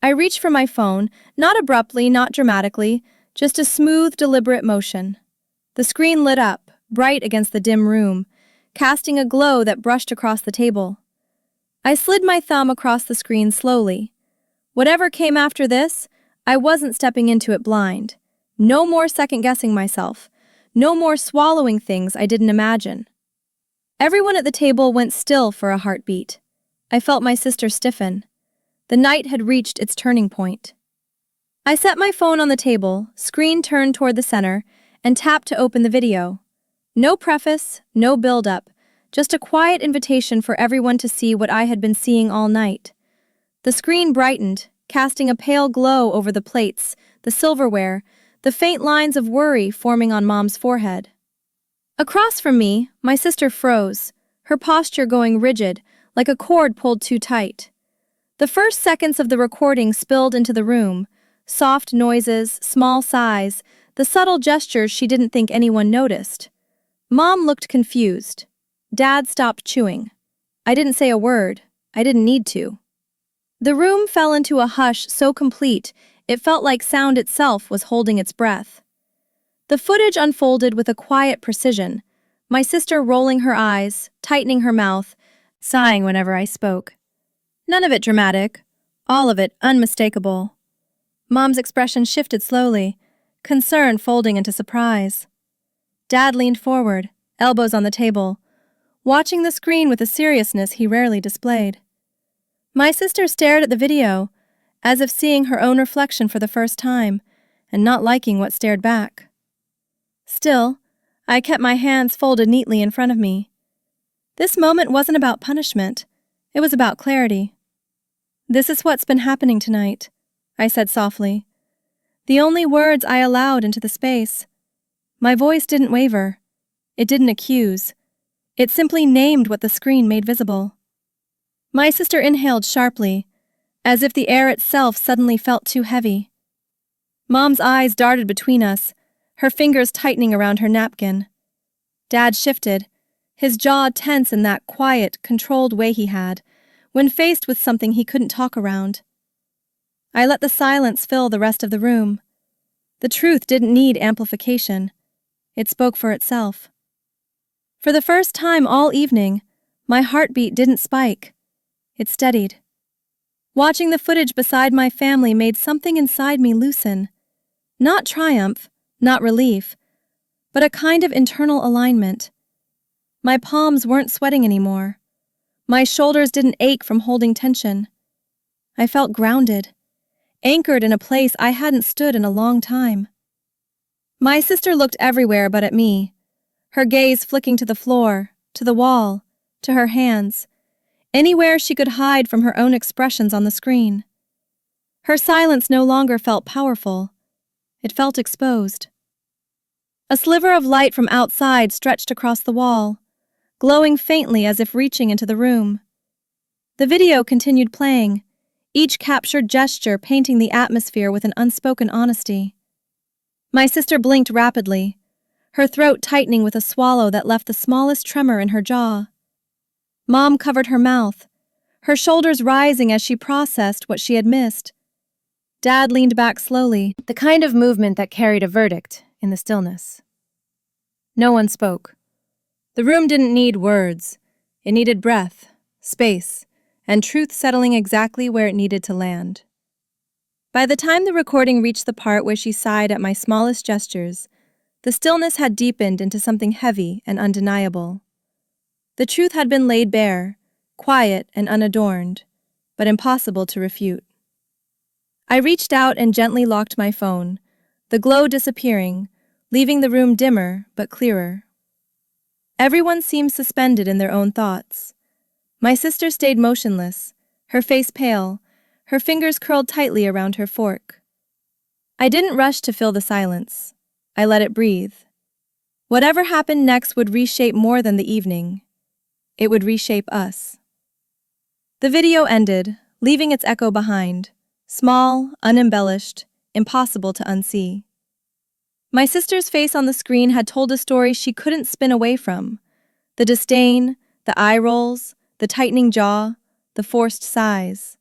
I reached for my phone, not abruptly, not dramatically, just a smooth, deliberate motion. The screen lit up, bright against the dim room, casting a glow that brushed across the table. I slid my thumb across the screen slowly. Whatever came after this, I wasn't stepping into it blind. No more second-guessing myself. No more swallowing things I didn't imagine. Everyone at the table went still for a heartbeat. I felt my sister stiffen. The night had reached its turning point. I set my phone on the table, screen turned toward the center, and tapped to open the video. No preface, no build-up, just a quiet invitation for everyone to see what I had been seeing all night. The screen brightened, casting a pale glow over the plates, the silverware, the faint lines of worry forming on Mom's forehead. Across from me, my sister froze, her posture going rigid, like a cord pulled too tight. The first seconds of the recording spilled into the room, soft noises, small sighs, the subtle gestures she didn't think anyone noticed. Mom looked confused. Dad stopped chewing. I didn't say a word. I didn't need to. The room fell into a hush so complete it felt like sound itself was holding its breath. The footage unfolded with a quiet precision, my sister rolling her eyes, tightening her mouth, sighing whenever I spoke. None of it dramatic, all of it unmistakable. Mom's expression shifted slowly, concern folding into surprise. Dad leaned forward, elbows on the table, watching the screen with a seriousness he rarely displayed. My sister stared at the video, as if seeing her own reflection for the first time, and not liking what stared back. Still, I kept my hands folded neatly in front of me. This moment wasn't about punishment, it was about clarity. "This is what's been happening tonight," I said softly. The only words I allowed into the space. My voice didn't waver. It didn't accuse. It simply named what the screen made visible. My sister inhaled sharply, as if the air itself suddenly felt too heavy. Mom's eyes darted between us, her fingers tightening around her napkin. Dad shifted, his jaw tense in that quiet, controlled way he had, when faced with something he couldn't talk around. I let the silence fill the rest of the room. The truth didn't need amplification. It spoke for itself. For the first time all evening, my heartbeat didn't spike. It steadied. Watching the footage beside my family made something inside me loosen. Not triumph, not relief, but a kind of internal alignment. My palms weren't sweating anymore. My shoulders didn't ache from holding tension. I felt grounded, anchored in a place I hadn't stood in a long time. My sister looked everywhere but at me, her gaze flicking to the floor, to the wall, to her hands, anywhere she could hide from her own expressions on the screen. Her silence no longer felt powerful. It felt exposed. A sliver of light from outside stretched across the wall, glowing faintly as if reaching into the room. The video continued playing, each captured gesture painting the atmosphere with an unspoken honesty. My sister blinked rapidly, her throat tightening with a swallow that left the smallest tremor in her jaw. Mom covered her mouth, her shoulders rising as she processed what she had missed. Dad leaned back slowly, the kind of movement that carried a verdict in the stillness. No one spoke. The room didn't need words. It needed breath, space, and truth settling exactly where it needed to land. By the time the recording reached the part where she sighed at my smallest gestures, the stillness had deepened into something heavy and undeniable. The truth had been laid bare, quiet and unadorned, but impossible to refute. I reached out and gently locked my phone, the glow disappearing, leaving the room dimmer but clearer. Everyone seemed suspended in their own thoughts. My sister stayed motionless, her face pale, her fingers curled tightly around her fork. I didn't rush to fill the silence. I let it breathe. Whatever happened next would reshape more than the evening. It would reshape us. The video ended, leaving its echo behind, small, unembellished, impossible to unsee. My sister's face on the screen had told a story she couldn't spin away from. The disdain, the eye rolls, the tightening jaw, the forced sighs.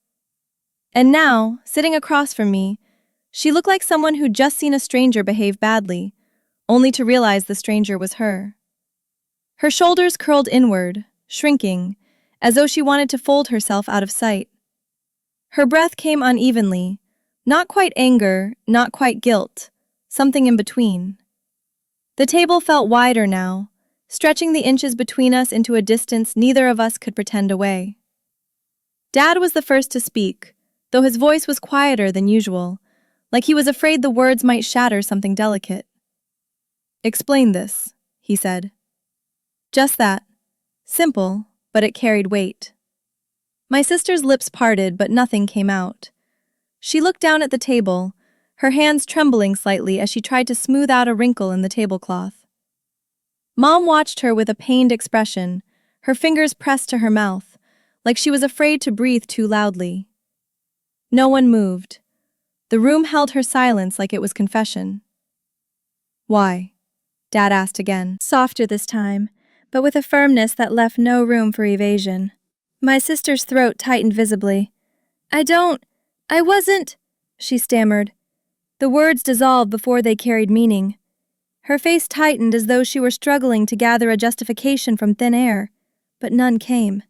And now, sitting across from me, she looked like someone who'd just seen a stranger behave badly, only to realize the stranger was her. Her shoulders curled inward, shrinking, as though she wanted to fold herself out of sight. Her breath came unevenly, not quite anger, not quite guilt, something in between. The table felt wider now, stretching the inches between us into a distance neither of us could pretend away. Dad was the first to speak, though his voice was quieter than usual, like he was afraid the words might shatter something delicate. "Explain this," he said. Just that. Simple, but it carried weight. My sister's lips parted, but nothing came out. She looked down at the table, her hands trembling slightly as she tried to smooth out a wrinkle in the tablecloth. Mom watched her with a pained expression, her fingers pressed to her mouth, like she was afraid to breathe too loudly. No one moved. The room held her silence like it was confession. "Why?" Dad asked again, softer this time, but with a firmness that left no room for evasion. My sister's throat tightened visibly. I wasn't," she stammered. The words dissolved before they carried meaning. Her face tightened as though she were struggling to gather a justification from thin air, but none came.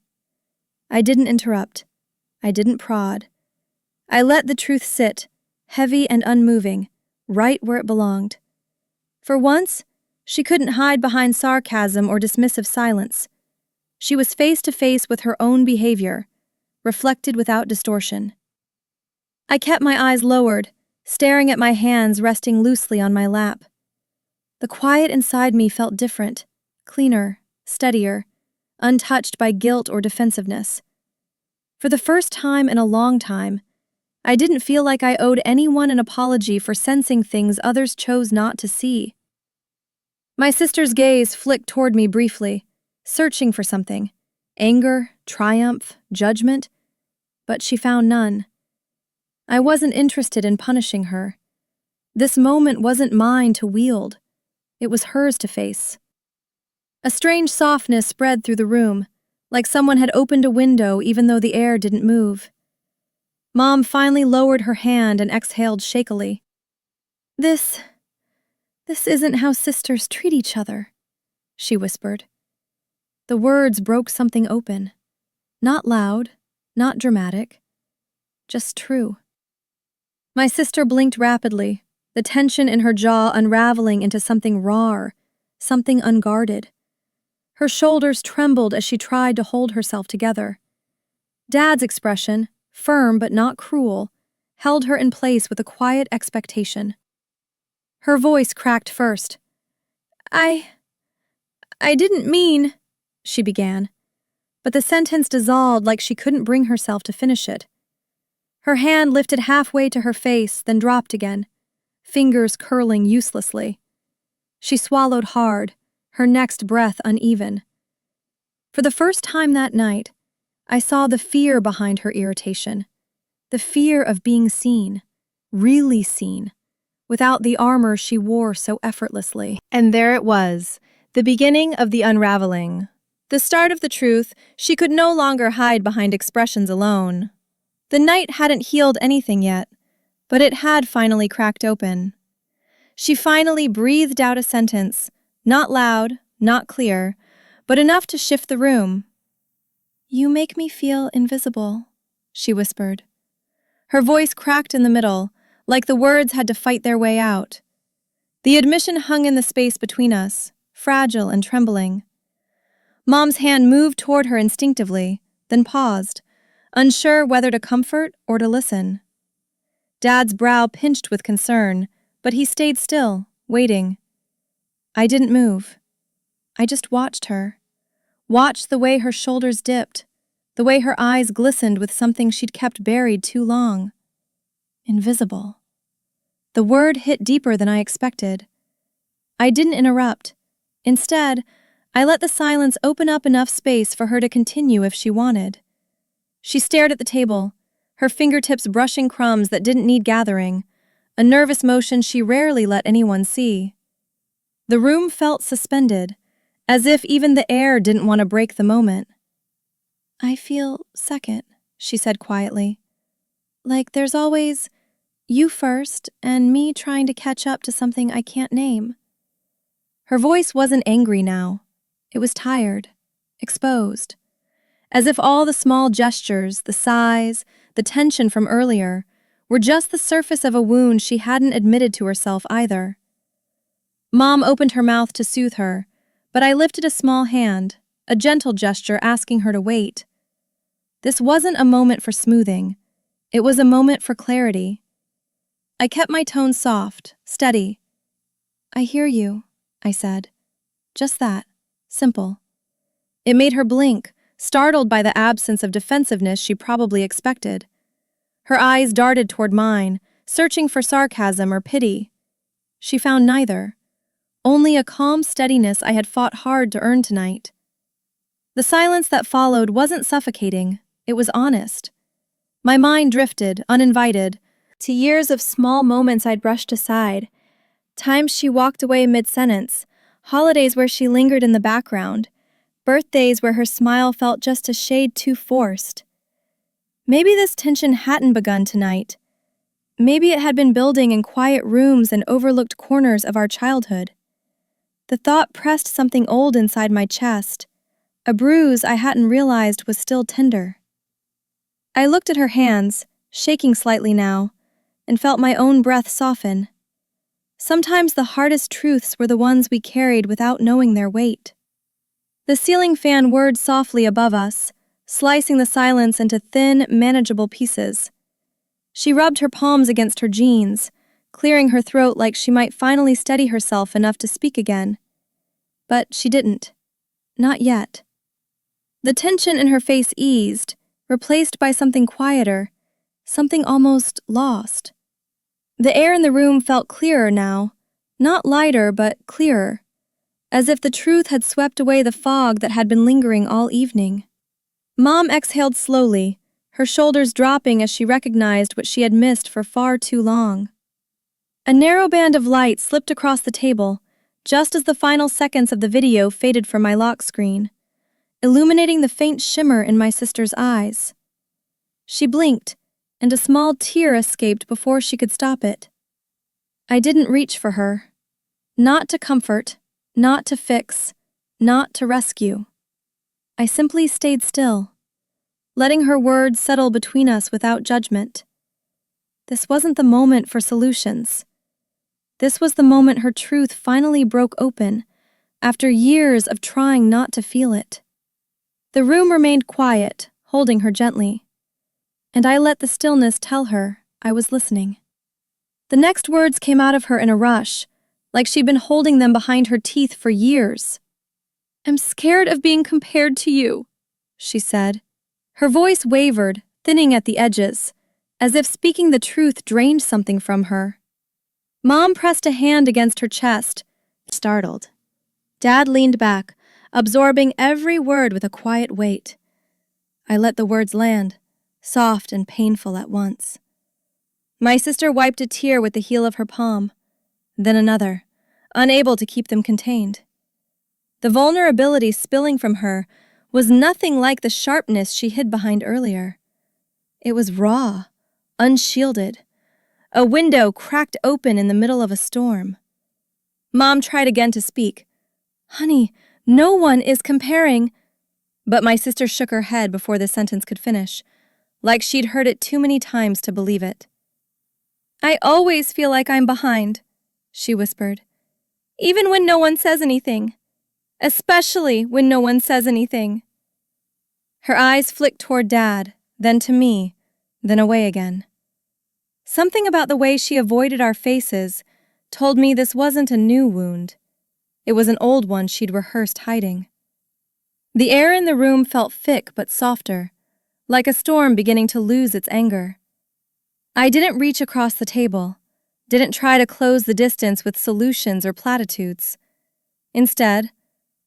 I didn't interrupt. I didn't prod. I let the truth sit, heavy and unmoving, right where it belonged. For once, she couldn't hide behind sarcasm or dismissive silence. She was face to face with her own behavior, reflected without distortion. I kept my eyes lowered, staring at my hands resting loosely on my lap. The quiet inside me felt different, cleaner, steadier, untouched by guilt or defensiveness. For the first time in a long time, I didn't feel like I owed anyone an apology for sensing things others chose not to see. My sister's gaze flicked toward me briefly, searching for something. Anger, triumph, judgment, but she found none. I wasn't interested in punishing her. This moment wasn't mine to wield. It was hers to face. A strange softness spread through the room, like someone had opened a window even though the air didn't move. Mom finally lowered her hand and exhaled shakily. This isn't how sisters treat each other," she whispered. The words broke something open. Not loud, not dramatic. just true. My sister blinked rapidly, the tension in her jaw unraveling into something raw, something unguarded. Her shoulders trembled as she tried to hold herself together. Dad's expression, firm but not cruel, held her in place with a quiet expectation. Her voice cracked first. I didn't mean, she began, but the sentence dissolved like she couldn't bring herself to finish it. Her hand lifted halfway to her face, then dropped again, fingers curling uselessly. She swallowed hard, her next breath uneven. For the first time that night, I saw the fear behind her irritation, the fear of being seen, really seen, without the armor she wore so effortlessly. And there it was, the beginning of the unraveling, the start of the truth she could no longer hide behind expressions alone. The night hadn't healed anything yet, but it had finally cracked open. She finally breathed out a sentence, not loud, not clear, but enough to shift the room. "You make me feel invisible," she whispered. Her voice cracked in the middle, like the words had to fight their way out. The admission hung in the space between us, fragile and trembling. Mom's hand moved toward her instinctively, then paused, unsure whether to comfort or to listen. Dad's brow pinched with concern, but he stayed still, waiting. I didn't move. I just watched her. Watched the way her shoulders dipped, the way her eyes glistened with something she'd kept buried too long. Invisible. The word hit deeper than I expected. I didn't interrupt. Instead, I let the silence open up enough space for her to continue if she wanted. She stared at the table, her fingertips brushing crumbs that didn't need gathering, a nervous motion she rarely let anyone see. The room felt suspended, as if even the air didn't want to break the moment. "I feel second," she said quietly. "Like there's always you first and me trying to catch up to something I can't name." Her voice wasn't angry now. It was tired, exposed. As if all the small gestures, the sighs, the tension from earlier, were just the surface of a wound she hadn't admitted to herself either. Mom opened her mouth to soothe her, but I lifted a small hand, a gentle gesture asking her to wait. This wasn't a moment for smoothing. It was a moment for clarity. I kept my tone soft, steady. "I hear you," I said. Just that, simple. It made her blink, startled by the absence of defensiveness she probably expected. Her eyes darted toward mine, searching for sarcasm or pity. She found neither. Only a calm steadiness I had fought hard to earn tonight. The silence that followed wasn't suffocating, it was honest. My mind drifted, uninvited, to years of small moments I'd brushed aside, times she walked away mid-sentence, holidays where she lingered in the background, birthdays where her smile felt just a shade too forced. Maybe this tension hadn't begun tonight. Maybe it had been building in quiet rooms and overlooked corners of our childhood. The thought pressed something old inside my chest, a bruise I hadn't realized was still tender. I looked at her hands, shaking slightly now, and felt my own breath soften. Sometimes the hardest truths were the ones we carried without knowing their weight. The ceiling fan whirred softly above us, slicing the silence into thin, manageable pieces. She rubbed her palms against her jeans, clearing her throat like she might finally steady herself enough to speak again. But she didn't. Not yet. The tension in her face eased, replaced by something quieter, something almost lost. The air in the room felt clearer now, not lighter but clearer, as if the truth had swept away the fog that had been lingering all evening. Mom exhaled slowly, her shoulders dropping as she recognized what she had missed for far too long. A narrow band of light slipped across the table, just as the final seconds of the video faded from my lock screen, illuminating the faint shimmer in my sister's eyes. She blinked, and a small tear escaped before she could stop it. I didn't reach for her. Not to comfort, not to fix, not to rescue. I simply stayed still. letting her words settle between us without judgment. This wasn't the moment for solutions. This was the moment her truth finally broke open, after years of trying not to feel it. The room remained quiet, holding her gently, and I let the stillness tell her I was listening. The next words came out of her in a rush, like she'd been holding them behind her teeth for years. "I'm scared of being compared to you," she said. Her voice wavered, thinning at the edges, as if speaking the truth drained something from her. Mom pressed a hand against her chest, startled. Dad leaned back, absorbing every word with a quiet weight. I let the words land, soft and painful at once. My sister wiped a tear with the heel of her palm, then another, unable to keep them contained. The vulnerability spilling from her was nothing like the sharpness she hid behind earlier. It was raw, unshielded, a window cracked open in the middle of a storm. Mom tried again to speak. "Honey, no one is comparing," but my sister shook her head before the sentence could finish, like she'd heard it too many times to believe it. "I always feel like I'm behind," she whispered, "even when no one says anything. Especially when no one says anything." Her eyes flicked toward Dad, then to me, then away again. Something about the way she avoided our faces told me this wasn't a new wound. It was an old one she'd rehearsed hiding. The air in the room felt thick but softer, like a storm beginning to lose its anger. I didn't reach across the table, didn't try to close the distance with solutions or platitudes. Instead,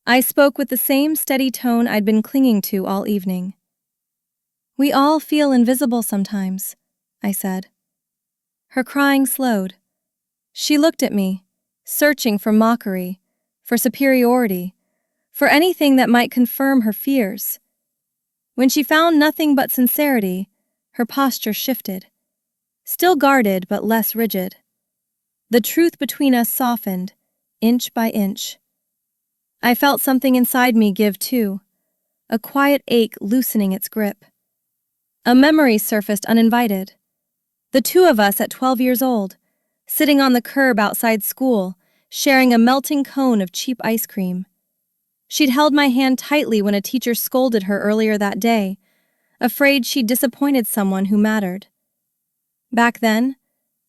I spoke with the same steady tone I'd been clinging to all evening. "We all feel invisible sometimes," I said. Her crying slowed. She looked at me, searching for mockery, for superiority, for anything that might confirm her fears. When she found nothing but sincerity, her posture shifted. Still guarded, but less rigid. The truth between us softened, inch by inch. I felt something inside me give too, a quiet ache loosening its grip. A memory surfaced uninvited. The two of us at 12 years old, sitting on the curb outside school, sharing a melting cone of cheap ice cream. She'd held my hand tightly when a teacher scolded her earlier that day, afraid she'd disappointed someone who mattered. Back then,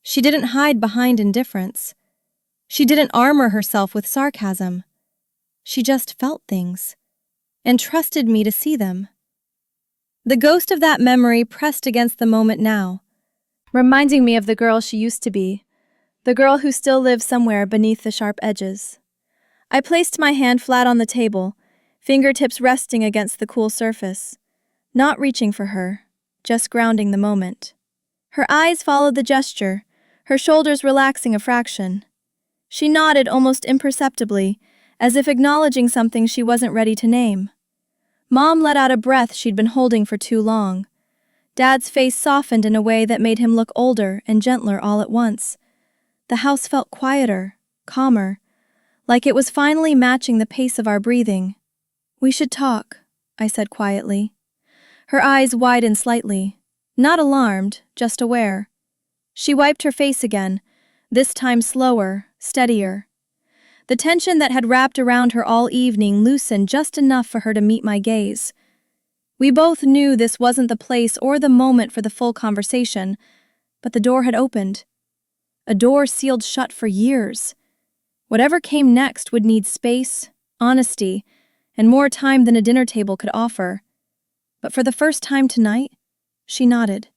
she didn't hide behind indifference. She didn't armor herself with sarcasm. She just felt things, and trusted me to see them. The ghost of that memory pressed against the moment now, reminding me of the girl she used to be, the girl who still lives somewhere beneath the sharp edges. I placed my hand flat on the table, fingertips resting against the cool surface, not reaching for her, just grounding the moment. Her eyes followed the gesture, her shoulders relaxing a fraction. She nodded almost imperceptibly, as if acknowledging something she wasn't ready to name. Mom let out a breath she'd been holding for too long. Dad's face softened in a way that made him look older and gentler all at once. The house felt quieter, calmer, like it was finally matching the pace of our breathing. "We should talk," I said quietly. Her eyes widened slightly, not alarmed, just aware. She wiped her face again, this time slower, steadier. The tension that had wrapped around her all evening loosened just enough for her to meet my gaze. We both knew this wasn't the place or the moment for the full conversation, but the door had opened. A door sealed shut for years. Whatever came next would need space, honesty, and more time than a dinner table could offer. But for the first time tonight, she nodded.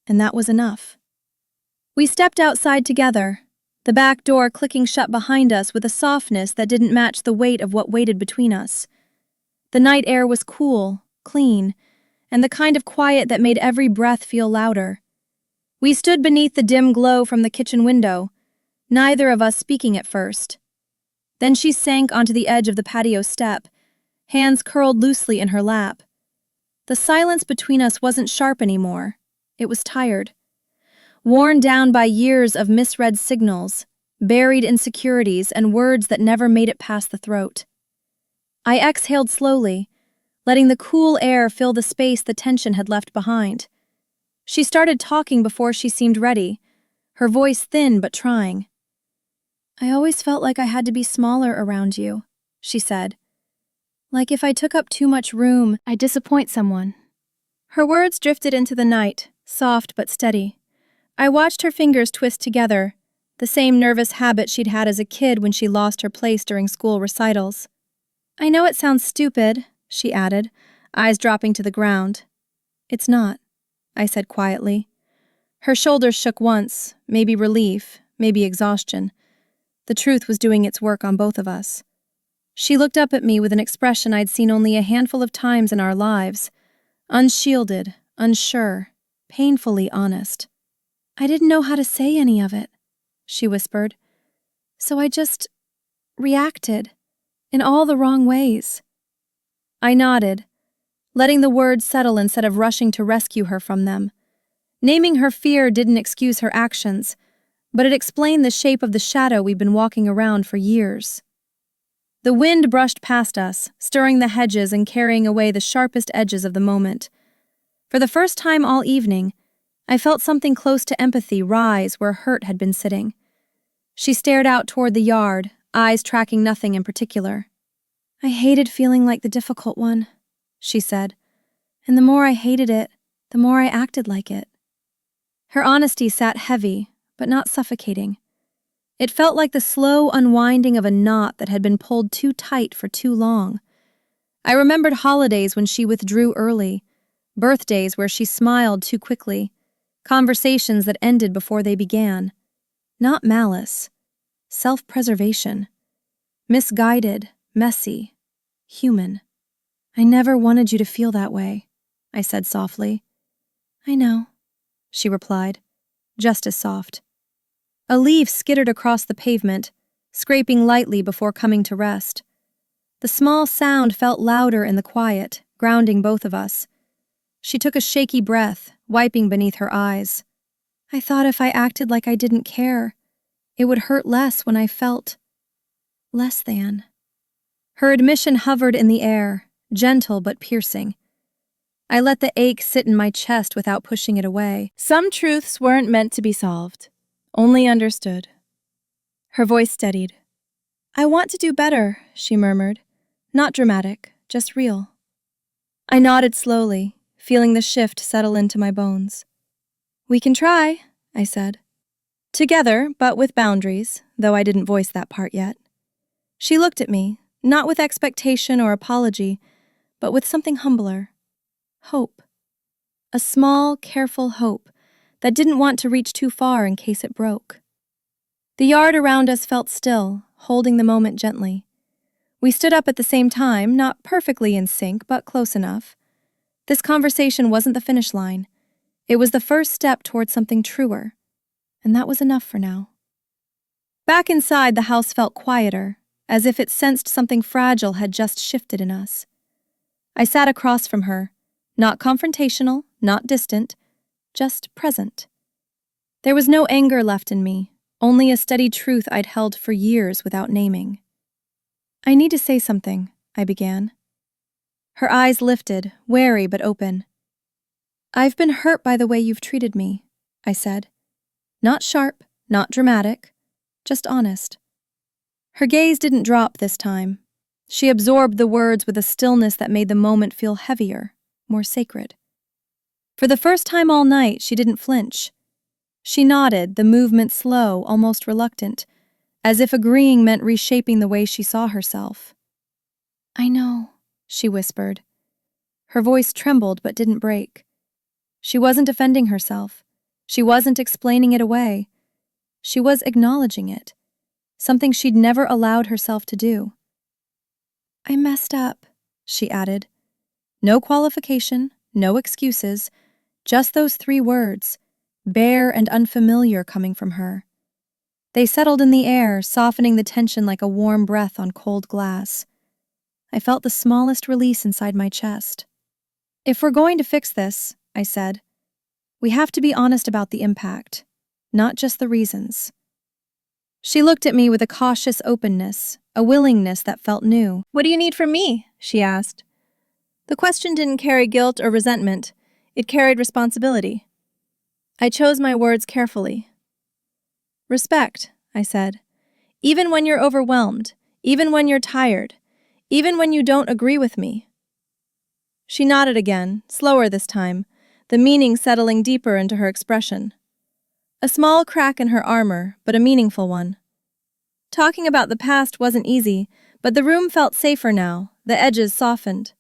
And that was enough. We stepped outside together, the back door clicking shut behind us with a softness that didn't match the weight of what waited between us. The night air was cool, clean, and the kind of quiet that made every breath feel louder. We stood beneath the dim glow from the kitchen window, neither of us speaking at first. Then she sank onto the edge of the patio step, hands curled loosely in her lap. The silence between us wasn't sharp anymore. It was tired. Worn down by years of misread signals, buried insecurities, and words that never made it past the throat. I exhaled slowly, letting the cool air fill the space the tension had left behind. She started talking before she seemed ready, her voice thin but trying. "I always felt like I had to be smaller around you," she said. "Like if I took up too much room, I'd disappoint someone." Her words drifted into the night, soft but steady. I watched her fingers twist together, the same nervous habit she'd had as a kid when she lost her place during school recitals. "I know it sounds stupid," she added, eyes dropping to the ground. "It's not," I said quietly. Her shoulders shook once, maybe relief, maybe exhaustion. The truth was doing its work on both of us. She looked up at me with an expression I'd seen only a handful of times in our lives. Unshielded, unsure, painfully honest. "I didn't know how to say any of it," she whispered. "So I just reacted, in all the wrong ways." I nodded, letting the words settle instead of rushing to rescue her from them. Naming her fear didn't excuse her actions, but it explained the shape of the shadow we'd been walking around for years. The wind brushed past us, stirring the hedges and carrying away the sharpest edges of the moment. For the first time all evening, I felt something close to empathy rise where hurt had been sitting. She stared out toward the yard, eyes tracking nothing in particular. "I hated feeling like the difficult one," she said. "And the more I hated it, the more I acted like it." Her honesty sat heavy, but not suffocating. It felt like the slow unwinding of a knot that had been pulled too tight for too long. I remembered holidays when she withdrew early, birthdays where she smiled too quickly, conversations that ended before they began. Not malice, self-preservation. Misguided, messy, human. "I never wanted you to feel that way," I said softly. "I know," she replied, just as soft. A leaf skittered across the pavement, scraping lightly before coming to rest. The small sound felt louder in the quiet, grounding both of us. She took a shaky breath, wiping beneath her eyes. "I thought if I acted like I didn't care, it would hurt less when I felt less than." Her admission hovered in the air, gentle but piercing. I let the ache sit in my chest without pushing it away. Some truths weren't meant to be solved, only understood. Her voice steadied. "I want to do better," she murmured. "Not dramatic, just real." I nodded slowly, feeling the shift settle into my bones. "We can try," I said. Together, but with boundaries, though I didn't voice that part yet. She looked at me, not with expectation or apology, but with something humbler. Hope. A small, careful hope that didn't want to reach too far in case it broke. The yard around us felt still, holding the moment gently. We stood up at the same time, not perfectly in sync, but close enough. This conversation wasn't the finish line. It was the first step toward something truer, and that was enough for now. Back inside, the house felt quieter, as if it sensed something fragile had just shifted in us. I sat across from her, not confrontational, not distant, just present. There was no anger left in me, only a steady truth I'd held for years without naming. "I need to say something," I began. Her eyes lifted, wary but open. "I've been hurt by the way you've treated me," I said. Not sharp, not dramatic, just honest. Her gaze didn't drop this time. She absorbed the words with a stillness that made the moment feel heavier, more sacred. For the first time all night, she didn't flinch. She nodded, the movement slow, almost reluctant, as if agreeing meant reshaping the way she saw herself. "I know," she whispered. Her voice trembled but didn't break. She wasn't defending herself. She wasn't explaining it away. She was acknowledging it, something she'd never allowed herself to do. "I messed up," she added. No qualification, no excuses, just those 3 words, bare and unfamiliar coming from her. They settled in the air, softening the tension like a warm breath on cold glass. I felt the smallest release inside my chest. "If we're going to fix this," I said, "we have to be honest about the impact, not just the reasons." She looked at me with a cautious openness, a willingness that felt new. "What do you need from me?" she asked. The question didn't carry guilt or resentment. It carried responsibility. I chose my words carefully. Respect, I said. Even when you're overwhelmed, even when you're tired, even when you don't agree with me. She nodded again, slower this time, the meaning settling deeper into her expression. A small crack in her armor, but a meaningful one. Talking about the past wasn't easy, but the room felt safer now, the edges softened.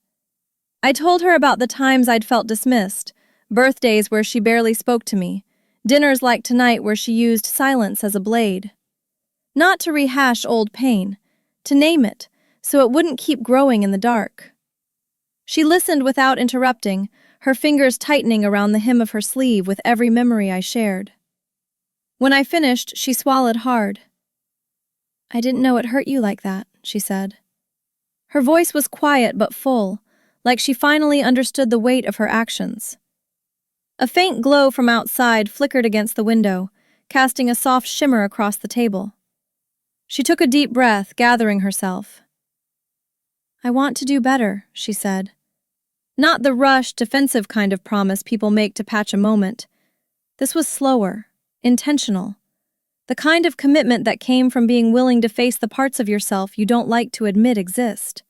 I told her about the times I'd felt dismissed, birthdays where she barely spoke to me, dinners like tonight where she used silence as a blade. Not to rehash old pain, to name it, so it wouldn't keep growing in the dark. She listened without interrupting, her fingers tightening around the hem of her sleeve with every memory I shared. When I finished, she swallowed hard. I didn't know it hurt you like that, she said. Her voice was quiet but full, like she finally understood the weight of her actions. A faint glow from outside flickered against the window, casting a soft shimmer across the table. She took a deep breath, gathering herself. I want to do better, she said. Not the rushed, defensive kind of promise people make to patch a moment. This was slower, intentional. The kind of commitment that came from being willing to face the parts of yourself you don't like to admit exist.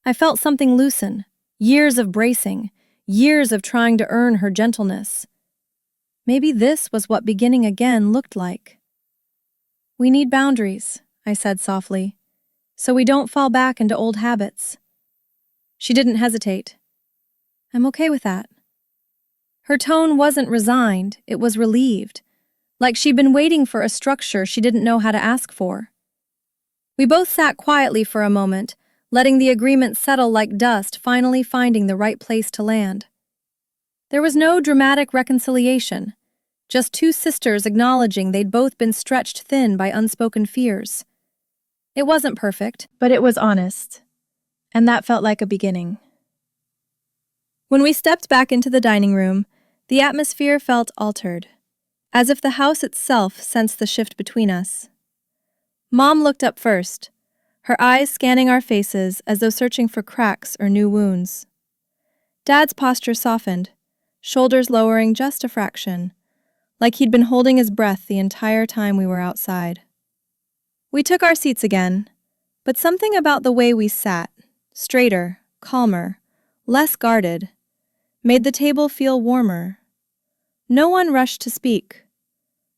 I felt something loosen, years of bracing, years of trying to earn her gentleness. Maybe this was what beginning again looked like. We need boundaries, I said softly, so we don't fall back into old habits. She didn't hesitate. I'm okay with that. Her tone wasn't resigned, it was relieved, like she'd been waiting for a structure she didn't know how to ask for. We both sat quietly for a moment, letting the agreement settle like dust, finally finding the right place to land. There was no dramatic reconciliation, just two sisters acknowledging they'd both been stretched thin by unspoken fears. It wasn't perfect, but it was honest, and that felt like a beginning. When we stepped back into the dining room, the atmosphere felt altered, as if the house itself sensed the shift between us. Mom looked up first, her eyes scanning our faces as though searching for cracks or new wounds. Dad's posture softened, shoulders lowering just a fraction, like he'd been holding his breath the entire time we were outside. We took our seats again, but something about the way we sat, straighter, calmer, less guarded, made the table feel warmer. No one rushed to speak.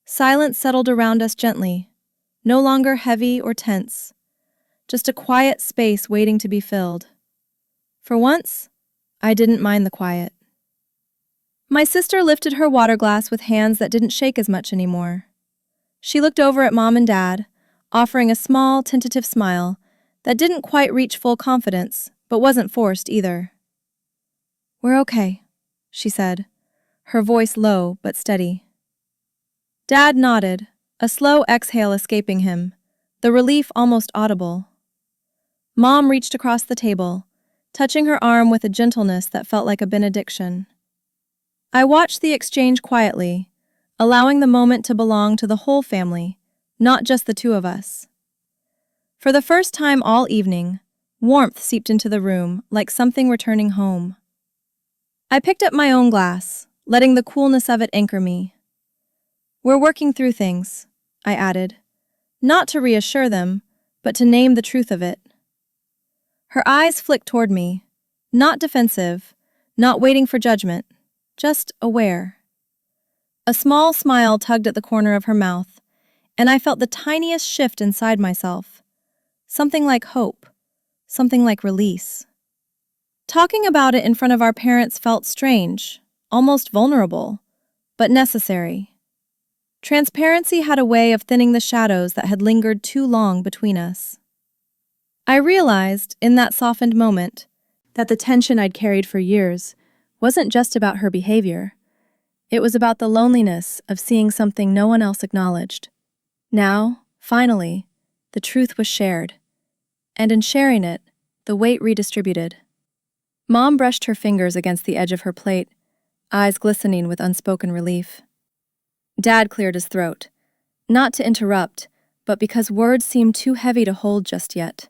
Silence settled around us gently, no longer heavy or tense, just a quiet space waiting to be filled. For once, I didn't mind the quiet. My sister lifted her water glass with hands that didn't shake as much anymore. She looked over at Mom and Dad, offering a small, tentative smile that didn't quite reach full confidence, but wasn't forced either. We're okay, she said, her voice low but steady. Dad nodded, a slow exhale escaping him, the relief almost audible. Mom reached across the table, touching her arm with a gentleness that felt like a benediction. I watched the exchange quietly, allowing the moment to belong to the whole family, not just the two of us. For the first time all evening, warmth seeped into the room like something returning home. I picked up my own glass, letting the coolness of it anchor me. We're working through things, I added, not to reassure them, but to name the truth of it. Her eyes flicked toward me, not defensive, not waiting for judgment, just aware. A small smile tugged at the corner of her mouth, and I felt the tiniest shift inside myself. Something like hope, something like release. Talking about it in front of our parents felt strange, almost vulnerable, but necessary. Transparency had a way of thinning the shadows that had lingered too long between us. I realized, in that softened moment, that the tension I'd carried for years wasn't just about her behavior. It was about the loneliness of seeing something no one else acknowledged. Now, finally, the truth was shared, and in sharing it, the weight redistributed. Mom brushed her fingers against the edge of her plate, eyes glistening with unspoken relief. Dad cleared his throat, not to interrupt, but because words seemed too heavy to hold just yet.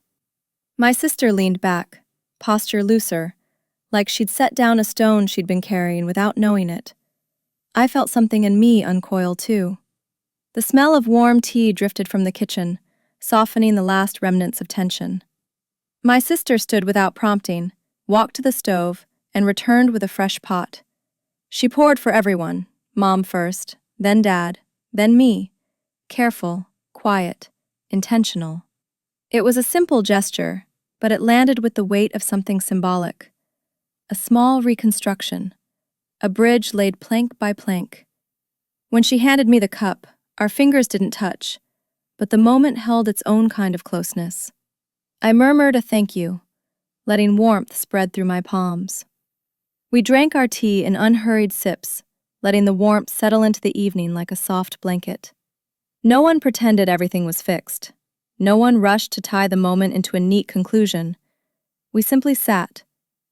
My sister leaned back, posture looser, like she'd set down a stone she'd been carrying without knowing it. I felt something in me uncoil too. The smell of warm tea drifted from the kitchen, softening the last remnants of tension. My sister stood without prompting, walked to the stove, and returned with a fresh pot. She poured for everyone, Mom first, then Dad, then me. Careful, quiet, intentional. It was a simple gesture, but it landed with the weight of something symbolic. A small reconstruction. A bridge laid plank by plank. When she handed me the cup, our fingers didn't touch, but the moment held its own kind of closeness. I murmured a thank you, letting warmth spread through my palms. We drank our tea in unhurried sips, letting the warmth settle into the evening like a soft blanket. No one pretended everything was fixed. No one rushed to tie the moment into a neat conclusion. We simply sat,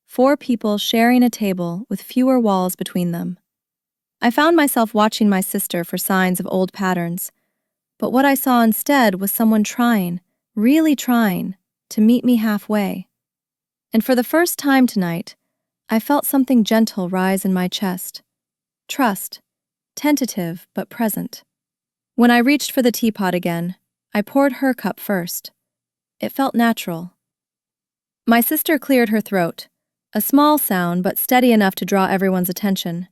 4 people sharing a table with fewer walls between them. I found myself watching my sister for signs of old patterns, but what I saw instead was someone trying, really trying, to meet me halfway. And for the first time tonight, I felt something gentle rise in my chest. Trust, tentative but present. When I reached for the teapot again, I poured her cup first. It felt natural. My sister cleared her throat, a small sound but steady enough to draw everyone's attention.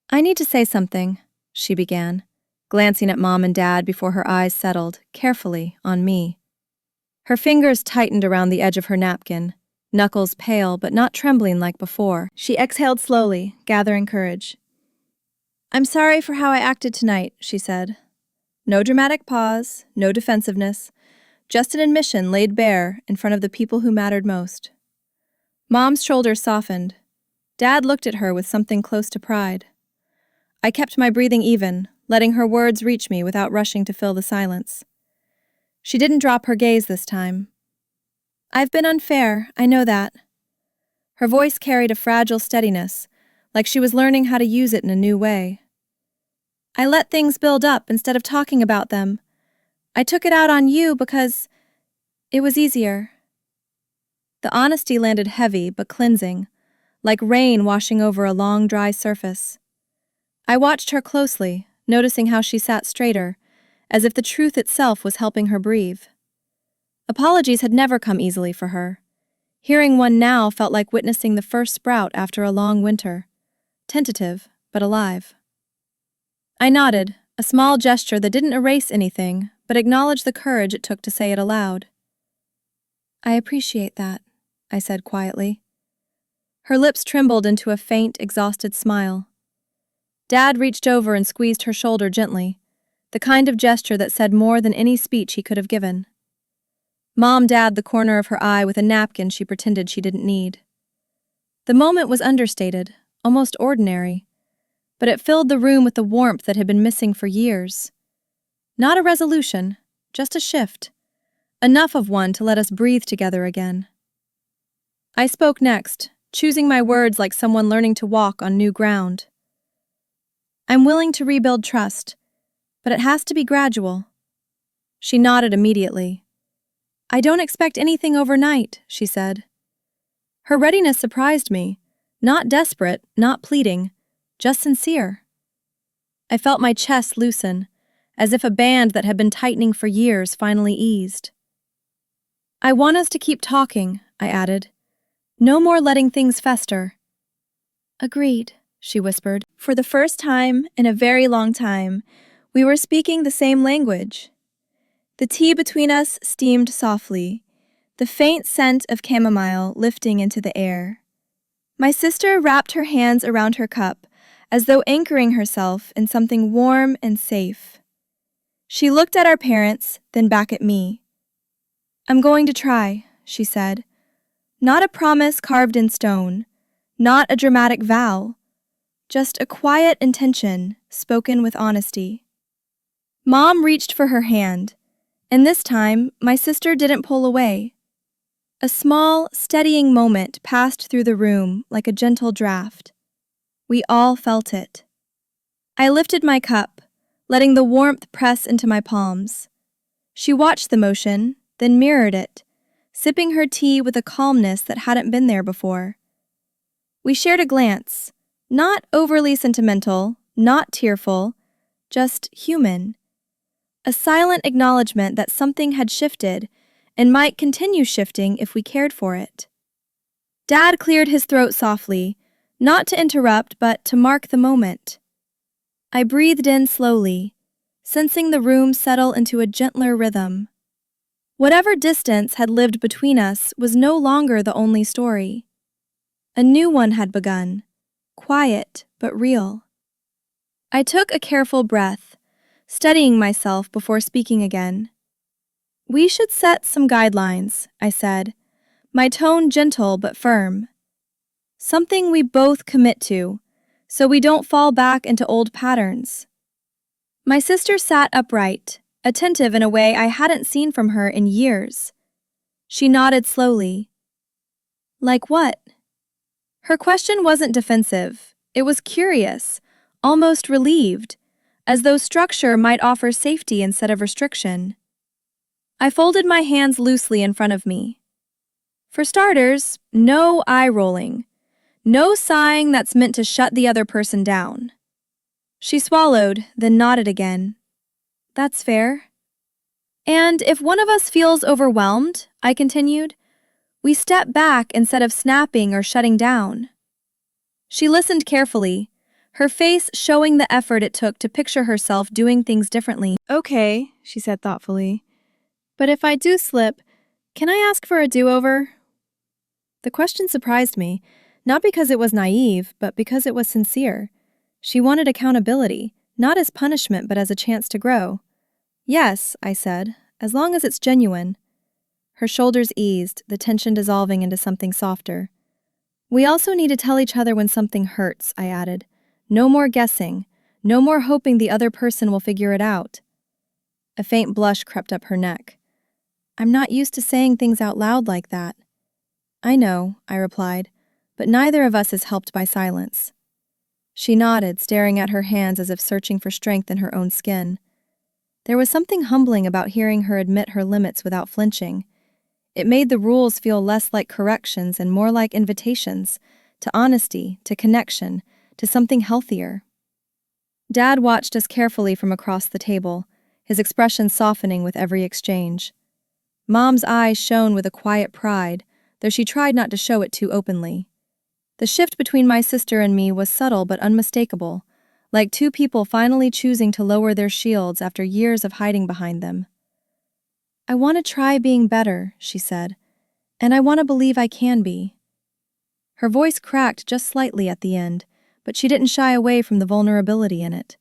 "I need to say something," she began, glancing at Mom and Dad before her eyes settled, carefully, on me. Her fingers tightened around the edge of her napkin, knuckles pale but not trembling like before. She exhaled slowly, gathering courage. "I'm sorry for how I acted tonight," she said. No dramatic pause, no defensiveness, just an admission laid bare in front of the people who mattered most. Mom's shoulders softened. Dad looked at her with something close to pride. I kept my breathing even, letting her words reach me without rushing to fill the silence. She didn't drop her gaze this time. "I've been unfair, I know that." Her voice carried a fragile steadiness, like she was learning how to use it in a new way. "I let things build up instead of talking about them. I took it out on you because it was easier." The honesty landed heavy but cleansing, like rain washing over a long, dry surface. I watched her closely, noticing how she sat straighter, as if the truth itself was helping her breathe. Apologies had never come easily for her. Hearing one now felt like witnessing the first sprout after a long winter. Tentative, but alive. I nodded, a small gesture that didn't erase anything, but acknowledged the courage it took to say it aloud. "I appreciate that," I said quietly. Her lips trembled into a faint, exhausted smile. Dad reached over and squeezed her shoulder gently, the kind of gesture that said more than any speech he could have given. Mom dabbed the corner of her eye with a napkin she pretended she didn't need. The moment was understated, almost ordinary, but it filled the room with the warmth that had been missing for years. Not a resolution, just a shift, enough of one to let us breathe together again. I spoke next, choosing my words like someone learning to walk on new ground. "I'm willing to rebuild trust, but it has to be gradual." She nodded immediately. "I don't expect anything overnight," she said. Her readiness surprised me, not desperate, not pleading, just sincere. I felt my chest loosen, as if a band that had been tightening for years finally eased. "I want us to keep talking," I added. "No more letting things fester." "Agreed," she whispered. For the first time in a very long time, we were speaking the same language. The tea between us steamed softly, the faint scent of chamomile lifting into the air. My sister wrapped her hands around her cup, as though anchoring herself in something warm and safe. She looked at our parents, then back at me. "I'm going to try," she said. Not a promise carved in stone, not a dramatic vow, just a quiet intention spoken with honesty. Mom reached for her hand, and this time my sister didn't pull away. A small, steadying moment passed through the room like a gentle draft. We all felt it. I lifted my cup, letting the warmth press into my palms. She watched the motion, then mirrored it, sipping her tea with a calmness that hadn't been there before. We shared a glance, not overly sentimental, not tearful, just human. A silent acknowledgement that something had shifted and might continue shifting if we cared for it. Dad cleared his throat softly, not to interrupt but to mark the moment. I breathed in slowly, sensing the room settle into a gentler rhythm. Whatever distance had lived between us was no longer the only story. A new one had begun, quiet but real. I took a careful breath, steadying myself before speaking again. "We should set some guidelines," I said, my tone gentle but firm. "Something we both commit to, so we don't fall back into old patterns." My sister sat upright, attentive in a way I hadn't seen from her in years. She nodded slowly. "Like what?" Her question wasn't defensive. It was curious, almost relieved, as though structure might offer safety instead of restriction. I folded my hands loosely in front of me. For starters, no eye-rolling. No sighing that's meant to shut the other person down. She swallowed, then nodded again. "That's fair." "And if one of us feels overwhelmed," I continued, "we step back instead of snapping or shutting down." She listened carefully, her face showing the effort it took to picture herself doing things differently. "Okay," she said thoughtfully. "But if I do slip, can I ask for a do-over?" The question surprised me, not because it was naive, but because it was sincere. She wanted accountability, not as punishment but as a chance to grow. "Yes," I said, "as long as it's genuine." Her shoulders eased, the tension dissolving into something softer. "We also need to tell each other when something hurts," I added. "No more guessing, no more hoping the other person will figure it out." A faint blush crept up her neck. "I'm not used to saying things out loud like that." "I know," I replied, "but neither of us is helped by silence." She nodded, staring at her hands as if searching for strength in her own skin. There was something humbling about hearing her admit her limits without flinching. It made the rules feel less like corrections and more like invitations, to honesty, to connection, to something healthier. Dad watched us carefully from across the table, his expression softening with every exchange. Mom's eyes shone with a quiet pride, though she tried not to show it too openly. The shift between my sister and me was subtle but unmistakable, like two people finally choosing to lower their shields after years of hiding behind them. "I want to try being better," she said, "and I want to believe I can be." Her voice cracked just slightly at the end, but she didn't shy away from the vulnerability in it.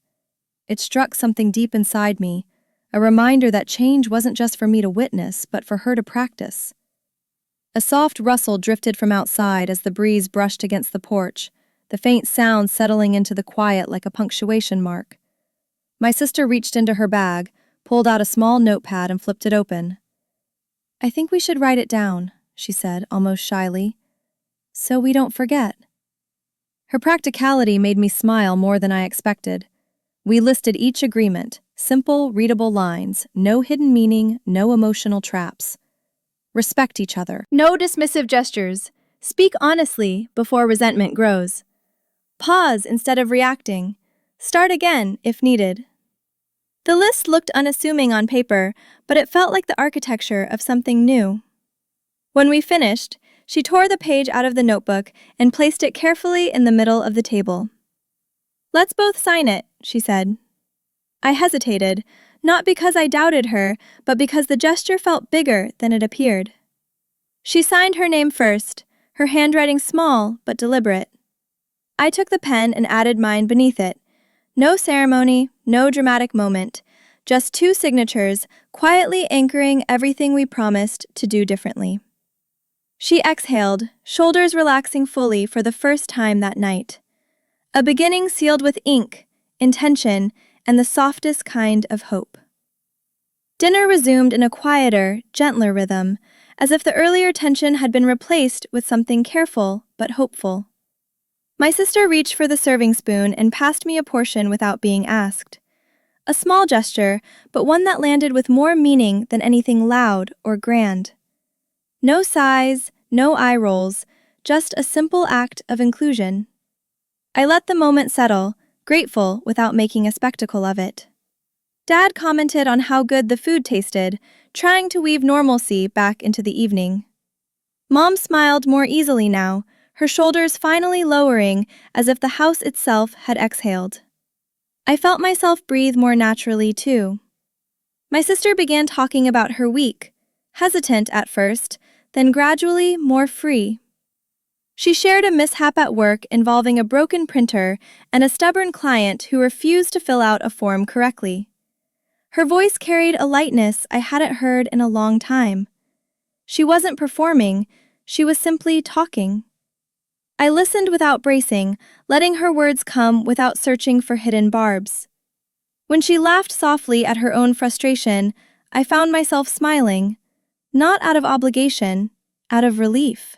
It struck something deep inside me, a reminder that change wasn't just for me to witness, but for her to practice. A soft rustle drifted from outside as the breeze brushed against the porch, the faint sound settling into the quiet like a punctuation mark. My sister reached into her bag, pulled out a small notepad and flipped it open. "I think we should write it down," she said, almost shyly, "so we don't forget." Her practicality made me smile more than I expected. We listed each agreement, simple, readable lines, no hidden meaning, no emotional traps. Respect each other. No dismissive gestures. Speak honestly before resentment grows. Pause instead of reacting. Start again if needed. The list looked unassuming on paper, but it felt like the architecture of something new. When we finished, she tore the page out of the notebook and placed it carefully in the middle of the table. "Let's both sign it," she said. I hesitated, not because I doubted her, but because the gesture felt bigger than it appeared. She signed her name first, her handwriting small but deliberate. I took the pen and added mine beneath it. No ceremony, no dramatic moment, just two signatures quietly anchoring everything we promised to do differently. She exhaled, shoulders relaxing fully for the first time that night. A beginning sealed with ink, intention, and the softest kind of hope. Dinner resumed in a quieter, gentler rhythm, as if the earlier tension had been replaced with something careful but hopeful. My sister reached for the serving spoon and passed me a portion without being asked. A small gesture, but one that landed with more meaning than anything loud or grand. No sighs, no eye rolls, just a simple act of inclusion. I let the moment settle, grateful without making a spectacle of it. Dad commented on how good the food tasted, trying to weave normalcy back into the evening. Mom smiled more easily now, her shoulders finally lowering as if the house itself had exhaled. I felt myself breathe more naturally, too. My sister began talking about her week, hesitant at first, then gradually more free. She shared a mishap at work involving a broken printer and a stubborn client who refused to fill out a form correctly. Her voice carried a lightness I hadn't heard in a long time. She wasn't performing, she was simply talking. I listened without bracing, letting her words come without searching for hidden barbs. When she laughed softly at her own frustration, I found myself smiling, not out of obligation, out of relief.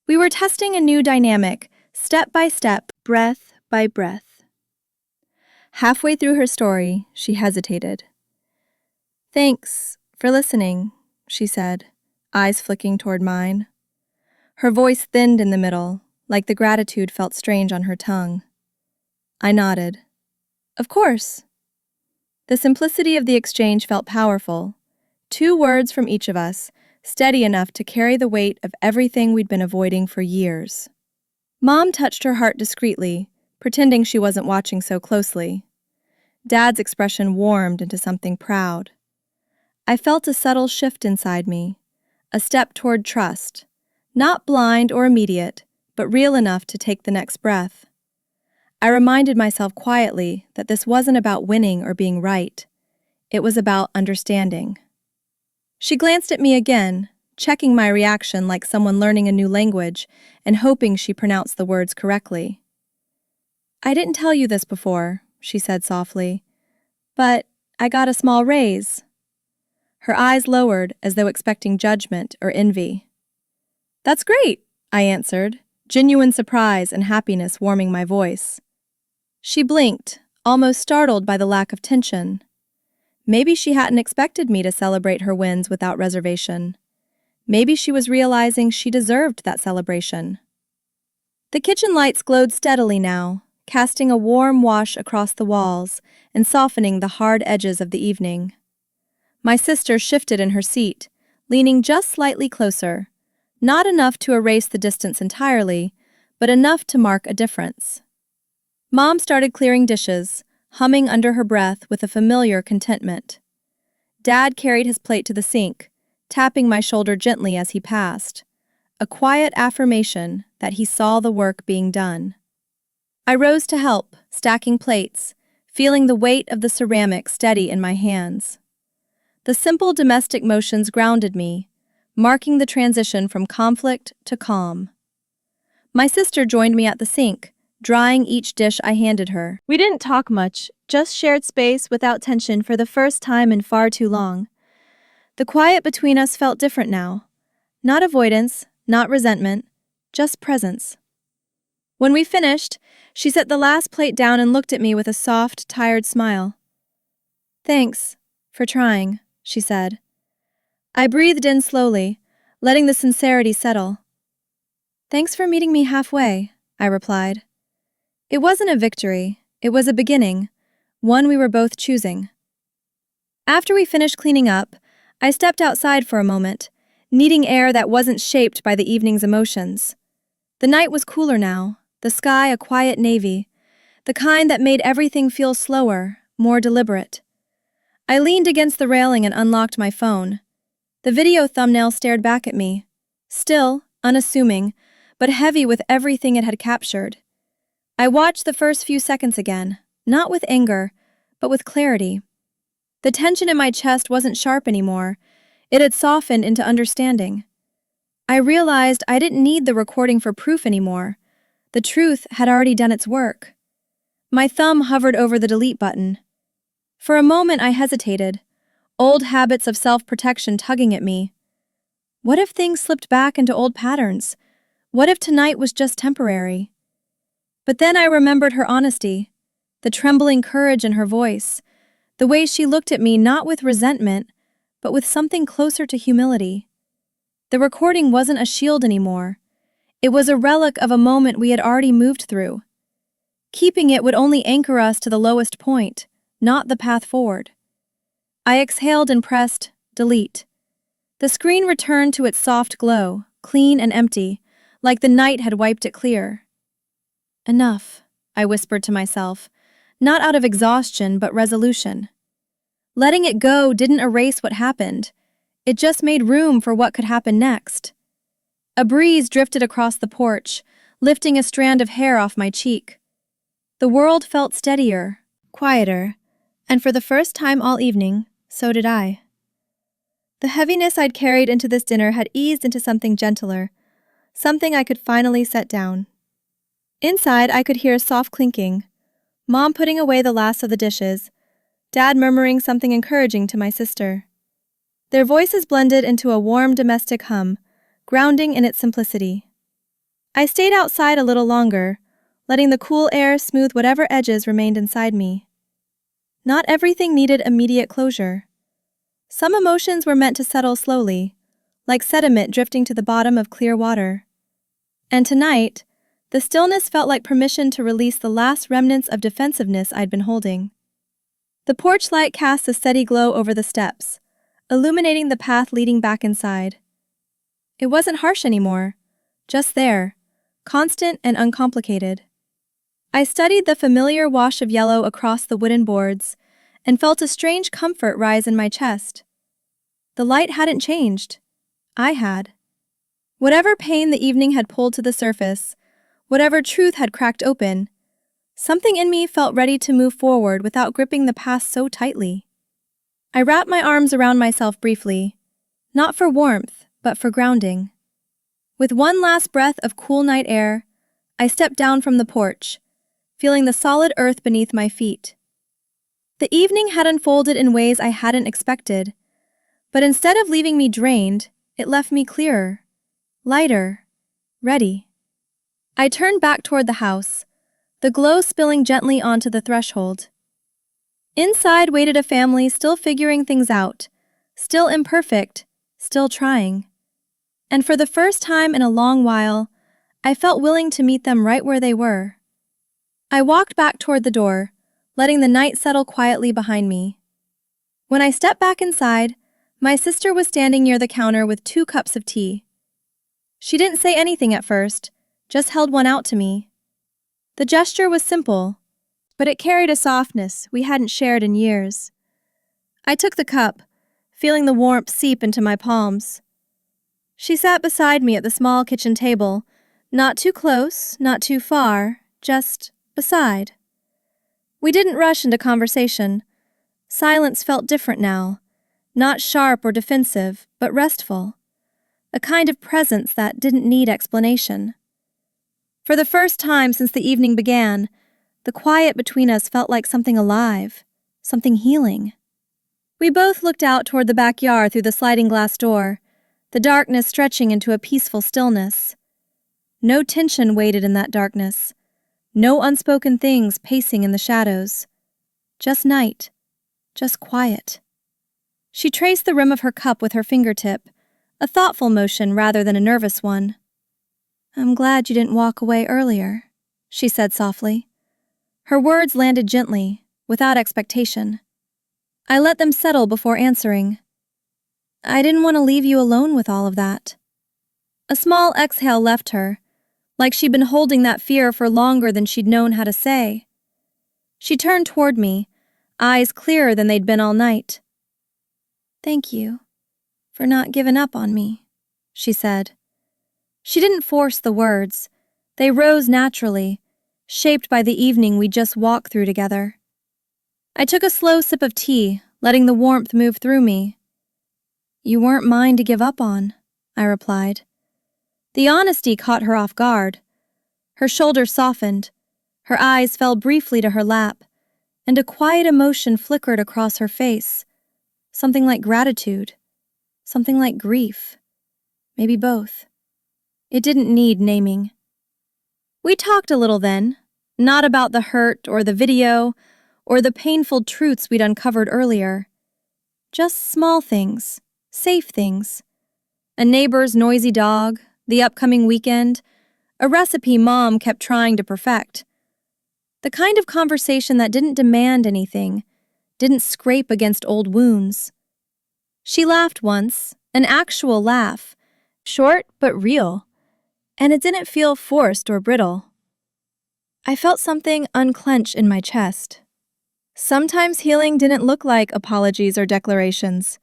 We were testing a new dynamic, step by step, breath by breath. Halfway through her story, she hesitated. "Thanks for listening," she said, eyes flicking toward mine. Her voice thinned in the middle, like the gratitude felt strange on her tongue. I nodded. "Of course." The simplicity of the exchange felt powerful. 2 words from each of us, steady enough to carry the weight of everything we'd been avoiding for years. Mom touched her heart discreetly, pretending she wasn't watching so closely. Dad's expression warmed into something proud. I felt a subtle shift inside me, a step toward trust, not blind or immediate, but real enough to take the next breath. I reminded myself quietly that this wasn't about winning or being right. It was about understanding. She glanced at me again, checking my reaction like someone learning a new language and hoping she pronounced the words correctly. "I didn't tell you this before," she said softly, "but I got a small raise." Her eyes lowered as though expecting judgment or envy. "That's great," I answered, genuine surprise and happiness warming my voice. She blinked, almost startled by the lack of tension. Maybe she hadn't expected me to celebrate her wins without reservation. Maybe she was realizing she deserved that celebration. The kitchen lights glowed steadily now, casting a warm wash across the walls and softening the hard edges of the evening. My sister shifted in her seat, leaning just slightly closer, not enough to erase the distance entirely, but enough to mark a difference. Mom started clearing dishes, humming under her breath with a familiar contentment. Dad carried his plate to the sink, tapping my shoulder gently as he passed, a quiet affirmation that he saw the work being done. I rose to help, stacking plates, feeling the weight of the ceramic steady in my hands. The simple domestic motions grounded me, marking the transition from conflict to calm. My sister joined me at the sink, drying each dish I handed her. We didn't talk much, just shared space without tension for the first time in far too long. The quiet between us felt different now. Not avoidance, not resentment, just presence. When we finished, she set the last plate down and looked at me with a soft, tired smile. "Thanks for trying," she said. I breathed in slowly, letting the sincerity settle. "Thanks for meeting me halfway," I replied. It wasn't a victory, it was a beginning, one we were both choosing. After we finished cleaning up, I stepped outside for a moment, needing air that wasn't shaped by the evening's emotions. The night was cooler now, the sky a quiet navy, the kind that made everything feel slower, more deliberate. I leaned against the railing and unlocked my phone. The video thumbnail stared back at me, still, unassuming, but heavy with everything it had captured. I watched the first few seconds again, not with anger, but with clarity. The tension in my chest wasn't sharp anymore. It had softened into understanding. I realized I didn't need the recording for proof anymore. The truth had already done its work. My thumb hovered over the delete button. For a moment I hesitated, old habits of self-protection tugging at me. What if things slipped back into old patterns? What if tonight was just temporary? But then I remembered her honesty, the trembling courage in her voice, the way she looked at me not with resentment, but with something closer to humility. The recording wasn't a shield anymore. It was a relic of a moment we had already moved through. Keeping it would only anchor us to the lowest point, not the path forward. I exhaled and pressed delete. The screen returned to its soft glow, clean and empty, like the night had wiped it clear. Enough, I whispered to myself, not out of exhaustion but resolution. Letting it go didn't erase what happened. It just made room for what could happen next. A breeze drifted across the porch, lifting a strand of hair off my cheek. The world felt steadier, quieter, and for the first time all evening, so did I. The heaviness I'd carried into this dinner had eased into something gentler, something I could finally set down. Inside, I could hear soft clinking, Mom putting away the last of the dishes, Dad murmuring something encouraging to my sister. Their voices blended into a warm domestic hum, grounding in its simplicity. I stayed outside a little longer, letting the cool air smooth whatever edges remained inside me. Not everything needed immediate closure. Some emotions were meant to settle slowly, like sediment drifting to the bottom of clear water. And tonight, the stillness felt like permission to release the last remnants of defensiveness I'd been holding. The porch light cast a steady glow over the steps, illuminating the path leading back inside. It wasn't harsh anymore, just there, constant and uncomplicated. I studied the familiar wash of yellow across the wooden boards and felt a strange comfort rise in my chest. The light hadn't changed. I had. Whatever pain the evening had pulled to the surface, whatever truth had cracked open, something in me felt ready to move forward without gripping the past so tightly. I wrapped my arms around myself briefly, not for warmth, but for grounding. With one last breath of cool night air, I stepped down from the porch, feeling the solid earth beneath my feet. The evening had unfolded in ways I hadn't expected, but instead of leaving me drained, it left me clearer, lighter, ready. I turned back toward the house, the glow spilling gently onto the threshold. Inside waited a family still figuring things out, still imperfect, still trying. And for the first time in a long while, I felt willing to meet them right where they were. I walked back toward the door, letting the night settle quietly behind me. When I stepped back inside, my sister was standing near the counter with 2 cups of tea. She didn't say anything at first, just held one out to me. The gesture was simple, but it carried a softness we hadn't shared in years. I took the cup, feeling the warmth seep into my palms. She sat beside me at the small kitchen table, not too close, not too far, just beside. We didn't rush into conversation. Silence felt different now, not sharp or defensive, but restful. A kind of presence that didn't need explanation. For the first time since the evening began, the quiet between us felt like something alive, something healing. We both looked out toward the backyard through the sliding glass door, the darkness stretching into a peaceful stillness. No tension waited in that darkness, no unspoken things pacing in the shadows. Just night, just quiet. She traced the rim of her cup with her fingertip, a thoughtful motion rather than a nervous one. "I'm glad you didn't walk away earlier," she said softly. Her words landed gently, without expectation. I let them settle before answering. "I didn't want to leave you alone with all of that." A small exhale left her, like she'd been holding that fear for longer than she'd known how to say. She turned toward me, eyes clearer than they'd been all night. "Thank you for not giving up on me," she said. She didn't force the words. They rose naturally, shaped by the evening we'd just walked through together. I took a slow sip of tea, letting the warmth move through me. "You weren't mine to give up on," I replied. The honesty caught her off guard. Her shoulders softened, her eyes fell briefly to her lap, and a quiet emotion flickered across her face. Something like gratitude, something like grief, maybe both. It didn't need naming. We talked a little then, not about the hurt or the video or the painful truths we'd uncovered earlier. Just small things, safe things. A neighbor's noisy dog, the upcoming weekend, a recipe Mom kept trying to perfect. The kind of conversation that didn't demand anything, didn't scrape against old wounds. She laughed once, an actual laugh, short but real, and it didn't feel forced or brittle. I felt something unclench in my chest. Sometimes healing didn't look like apologies or declarations.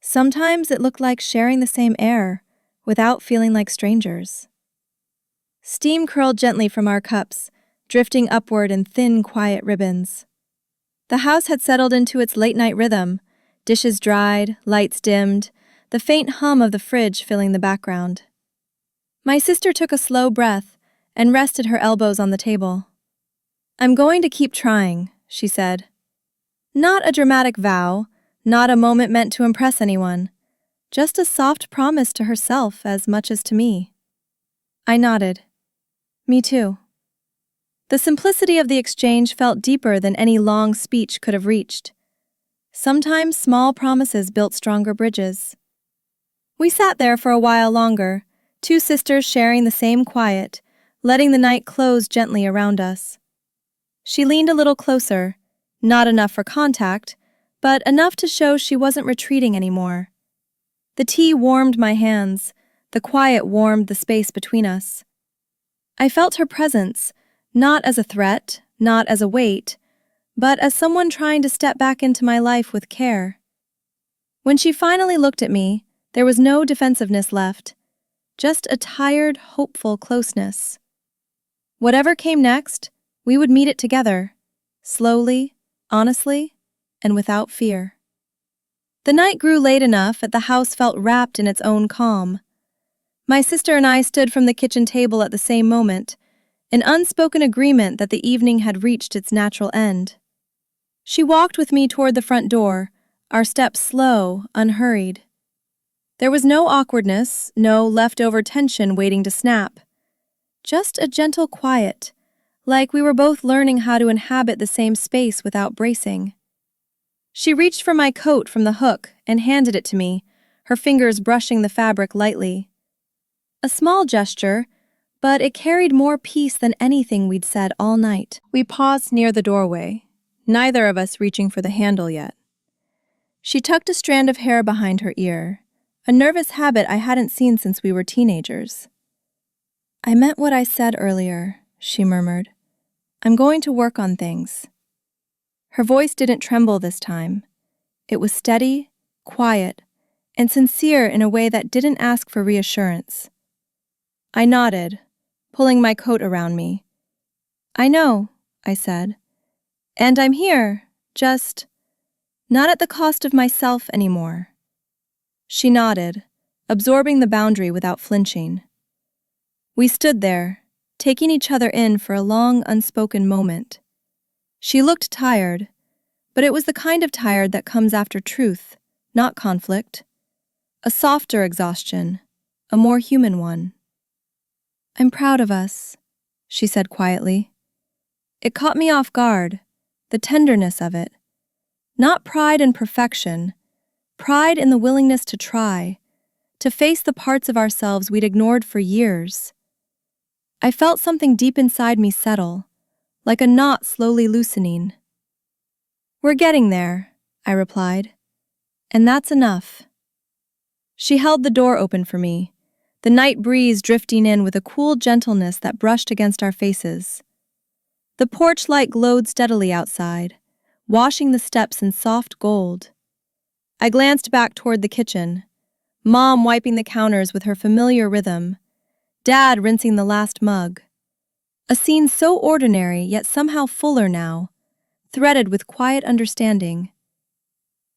Sometimes it looked like sharing the same air without feeling like strangers. Steam curled gently from our cups, drifting upward in thin, quiet ribbons. The house had settled into its late-night rhythm, dishes dried, lights dimmed, the faint hum of the fridge filling the background. My sister took a slow breath and rested her elbows on the table. "I'm going to keep trying," she said. Not a dramatic vow, not a moment meant to impress anyone, just a soft promise to herself as much as to me. I nodded. Me too. The simplicity of the exchange felt deeper than any long speech could have reached. Sometimes small promises built stronger bridges. We sat there for a while longer, two sisters sharing the same quiet, letting the night close gently around us. She leaned a little closer, not enough for contact, but enough to show she wasn't retreating anymore. The tea warmed my hands, the quiet warmed the space between us. I felt her presence, not as a threat, not as a weight, but as someone trying to step back into my life with care. When she finally looked at me, there was no defensiveness left, just a tired, hopeful closeness. Whatever came next, we would meet it together, slowly, honestly, and without fear. The night grew late enough that the house felt wrapped in its own calm. My sister and I stood from the kitchen table at the same moment, an unspoken agreement that the evening had reached its natural end. She walked with me toward the front door, our steps slow, unhurried. There was no awkwardness, no leftover tension waiting to snap. Just a gentle quiet, like we were both learning how to inhabit the same space without bracing. She reached for my coat from the hook and handed it to me, her fingers brushing the fabric lightly. A small gesture, but it carried more peace than anything we'd said all night. We paused near the doorway, neither of us reaching for the handle yet. She tucked a strand of hair behind her ear, a nervous habit I hadn't seen since we were teenagers. "I meant what I said earlier," she murmured. "I'm going to work on things." Her voice didn't tremble this time. It was steady, quiet, and sincere in a way that didn't ask for reassurance. I nodded, pulling my coat around me. "I know," I said. "And I'm here, just not at the cost of myself anymore." She nodded, absorbing the boundary without flinching. We stood there, taking each other in for a long, unspoken moment. She looked tired, but it was the kind of tired that comes after truth, not conflict. A softer exhaustion, a more human one. "I'm proud of us," she said quietly. It caught me off guard, the tenderness of it. Not pride in perfection, pride in the willingness to try, to face the parts of ourselves we'd ignored for years. I felt something deep inside me settle, like a knot slowly loosening. "We're getting there," I replied. "And that's enough." She held the door open for me, the night breeze drifting in with a cool gentleness that brushed against our faces. The porch light glowed steadily outside, washing the steps in soft gold. I glanced back toward the kitchen, Mom wiping the counters with her familiar rhythm, Dad rinsing the last mug. A scene so ordinary yet somehow fuller now, threaded with quiet understanding.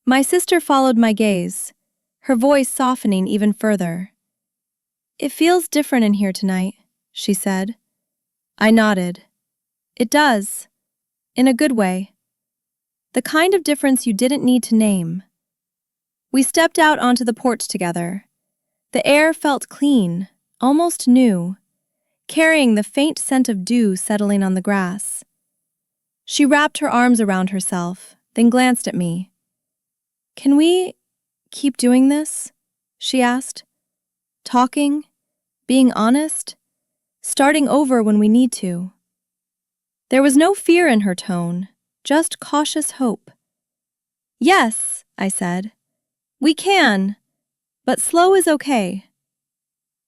My sister followed my gaze, her voice softening even further. "It feels different in here tonight," she said. I nodded. "It does. In a good way. The kind of difference you didn't need to name." We stepped out onto the porch together. The air felt clean, almost new, carrying the faint scent of dew settling on the grass. She wrapped her arms around herself, then glanced at me. "Can we keep doing this?" she asked. "Talking, being honest, starting over when we need to. There was no fear in her tone, just cautious hope. "Yes," I said. "We can, but slow is okay."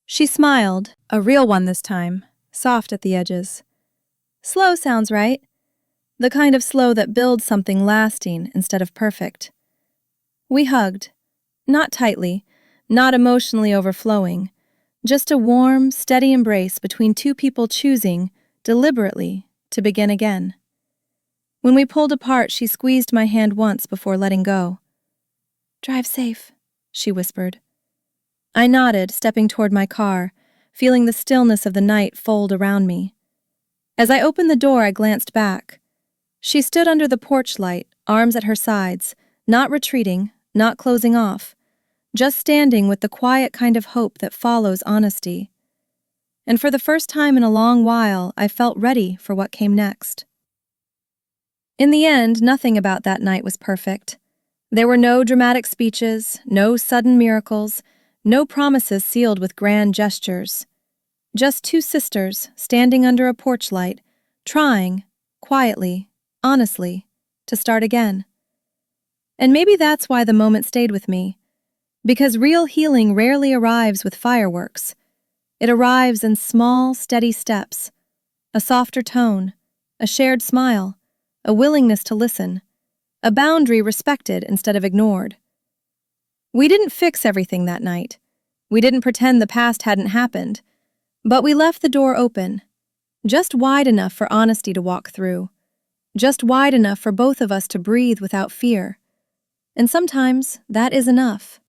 She smiled, a real one this time, soft at the edges. "Slow sounds right. The kind of slow that builds something lasting instead of perfect." We hugged. Not tightly, not emotionally overflowing, just a warm, steady embrace between two people choosing, deliberately, to begin again. When we pulled apart, she squeezed my hand once before letting go. "Drive safe," she whispered. I nodded, stepping toward my car, feeling the stillness of the night fold around me. As I opened the door, I glanced back. She stood under the porch light, arms at her sides, not retreating, not closing off, just standing with the quiet kind of hope that follows honesty. And for the first time in a long while, I felt ready for what came next. In the end, nothing about that night was perfect. There were no dramatic speeches, no sudden miracles, no promises sealed with grand gestures. Just two sisters standing under a porch light, trying, quietly, honestly, to start again. And maybe that's why the moment stayed with me. Because real healing rarely arrives with fireworks. It arrives in small, steady steps. A softer tone, a shared smile, a willingness to listen, a boundary respected instead of ignored. We didn't fix everything that night. We didn't pretend the past hadn't happened. But we left the door open, just wide enough for honesty to walk through, just wide enough for both of us to breathe without fear. And sometimes that is enough.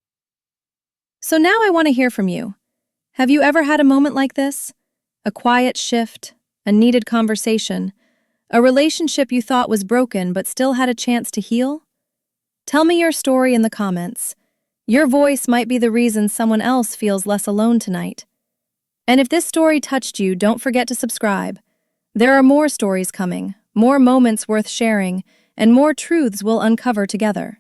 So now I want to hear from you. Have you ever had a moment like this? A quiet shift, a needed conversation, a relationship you thought was broken but still had a chance to heal? Tell me your story in the comments. Your voice might be the reason someone else feels less alone tonight. And if this story touched you, don't forget to subscribe. There are more stories coming, more moments worth sharing, and more truths we'll uncover together.